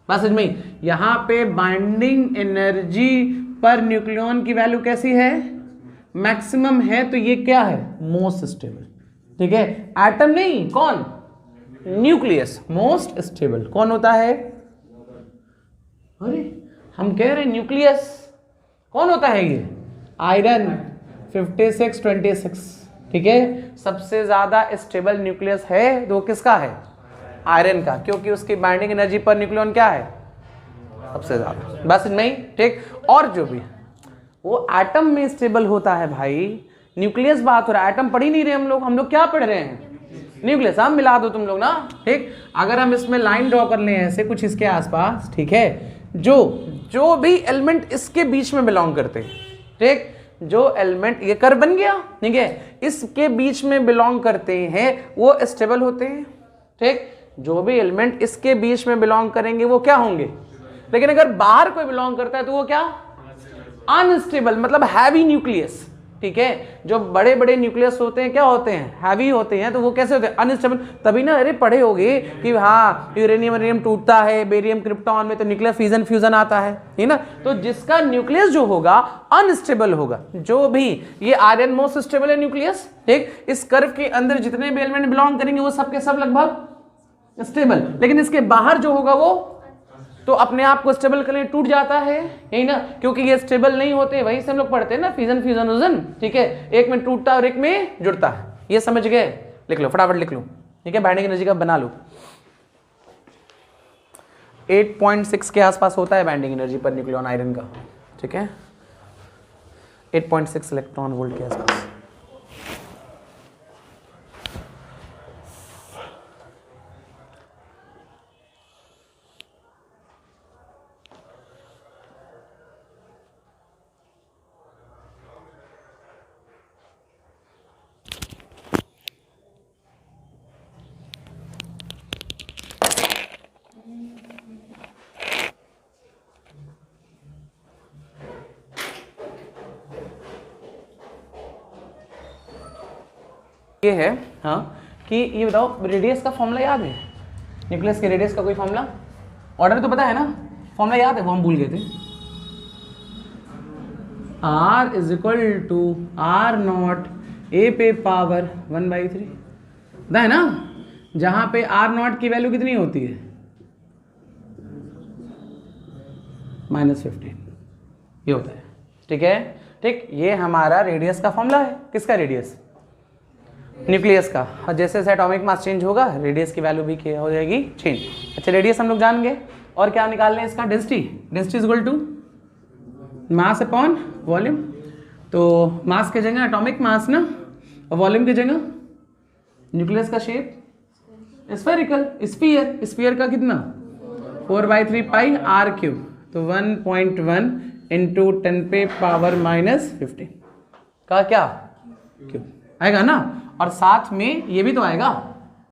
बस समझ में? यहां पे बाइंडिंग एनर्जी पर न्यूक्लियन की वैल्यू कैसी है? मैक्सिमम है। तो ये क्या है? Most stable. ठीक है, एटम नहीं, कौन? Nucleus most stable. कौन होता है? अरे हम कह रहे हैं न्यूक्लियस। कौन होता है ये? आयरन 5626। ठीक है, सबसे ज्यादा स्टेबल न्यूक्लियस है तो किसका है? आयरन का, क्योंकि उसकी बाइंडिंग एनर्जी पर न्यूक्लियन क्या है? सबसे ज्यादा। बस नहीं, ठीक। और जो भी वो एटम में स्टेबल होता है भाई, न्यूक्लियस बात हो रहा है, एटम पढ़ ही नहीं रहे हम लोग क्या पढ़ रहे हैं? न्यूक्लियस। हम मिला दो तुम लोग ना, ठीक। अगर हम इसमें लाइन ड्रॉ कर लें ऐसे कुछ इसके आसपास, ठीक है, जो भी एलिमेंट इसके बीच में बिलोंग करते हैं, ठीक, जो एलिमेंट, ये कर्व बन गया, ठीक है, इसके बीच में बिलोंग करते हैं वो स्टेबल होते हैं, ठीक। जो भी एलिमेंट इसके बीच में बिलोंग करेंगे वो क्या होंगे? लेकिन अगर बाहर कोई बिलोंग करता है तो वो क्या? अनस्टेबल, मतलब हैवी न्यूक्लियस। ठीक है, जो बड़े बड़े न्यूक्लियस होते हैं क्या होते हैं? हैवी होते हैं। तो वो कैसे होते हैं? अनस्टेबल। तभी ना, अरे पढ़े होगे कि हाँ यूरेनियम टूटता है, बेरियम क्रिप्टॉन में तो न्यूक्लियर फ्यूजन आता है ना। तो जिसका न्यूक्लियस जो होगा अनस्टेबल होगा। जो भी ये आयरन मोस्ट स्टेबल है न्यूक्लियस, ठीक। इस कर्व के अंदर जितने भी एलिमेंट बिलोंग करेंगे वो सब के सब लगभग स्टेबल, लेकिन इसके बाहर जो होगा वो तो अपने आप को स्टेबल करने टूट जाता है, यही ना, क्योंकि ये स्टेबल नहीं होते। वही से हम लोग पढ़ते हैं ना, फ्यूजन, ठीक है, एक में टूटता है और एक में जुड़ता है। ये समझ गए? लिख लो, फटाफट लिख लो, ठीक है। बाइंडिंग एनर्जी का बना लो, 8.6 के आसपास होता है binding energy per nucleon iron का, ठीक है, 8.6 इलेक्ट्रॉन वोल्ट के आसपास। ये है, हाँ, कि ये बताओ रेडियस का फॉर्मूला याद है? न्यूक्लियस के रेडियस का कोई फॉर्मूला? ऑर्डर तो पता है ना, फॉर्मूला याद है? वो हम भूल गए थे। R = R0 A पे पावर 1/3, पता है ना, जहां पे R0 की वैल्यू कितनी होती है? -15, ये होता है, ठीक है, ठीक। ये हमारा रेडियस का फॉर्मूला है। किसका रेडियस? न्यूक्लियस का। और जैसे जैसे एटॉमिक मास चेंज होगा रेडियस की वैल्यू भी क्या हो जाएगी? चेंज। अच्छा, रेडियस हम लोग जान गए। और क्या निकाल लें इसका? Density. Density = mass upon volume. तो मास की जगह एटॉमिक मास ना, और वॉल्यूम की जगह न्यूक्लियस का शेप स्फेरिकल, स्फीयर का कितना? 4/3 पाई r³ तो 1.1 × 10⁻⁻15 का क्या? क्यूब आएगा ना। और साथ में ये भी तो आएगा,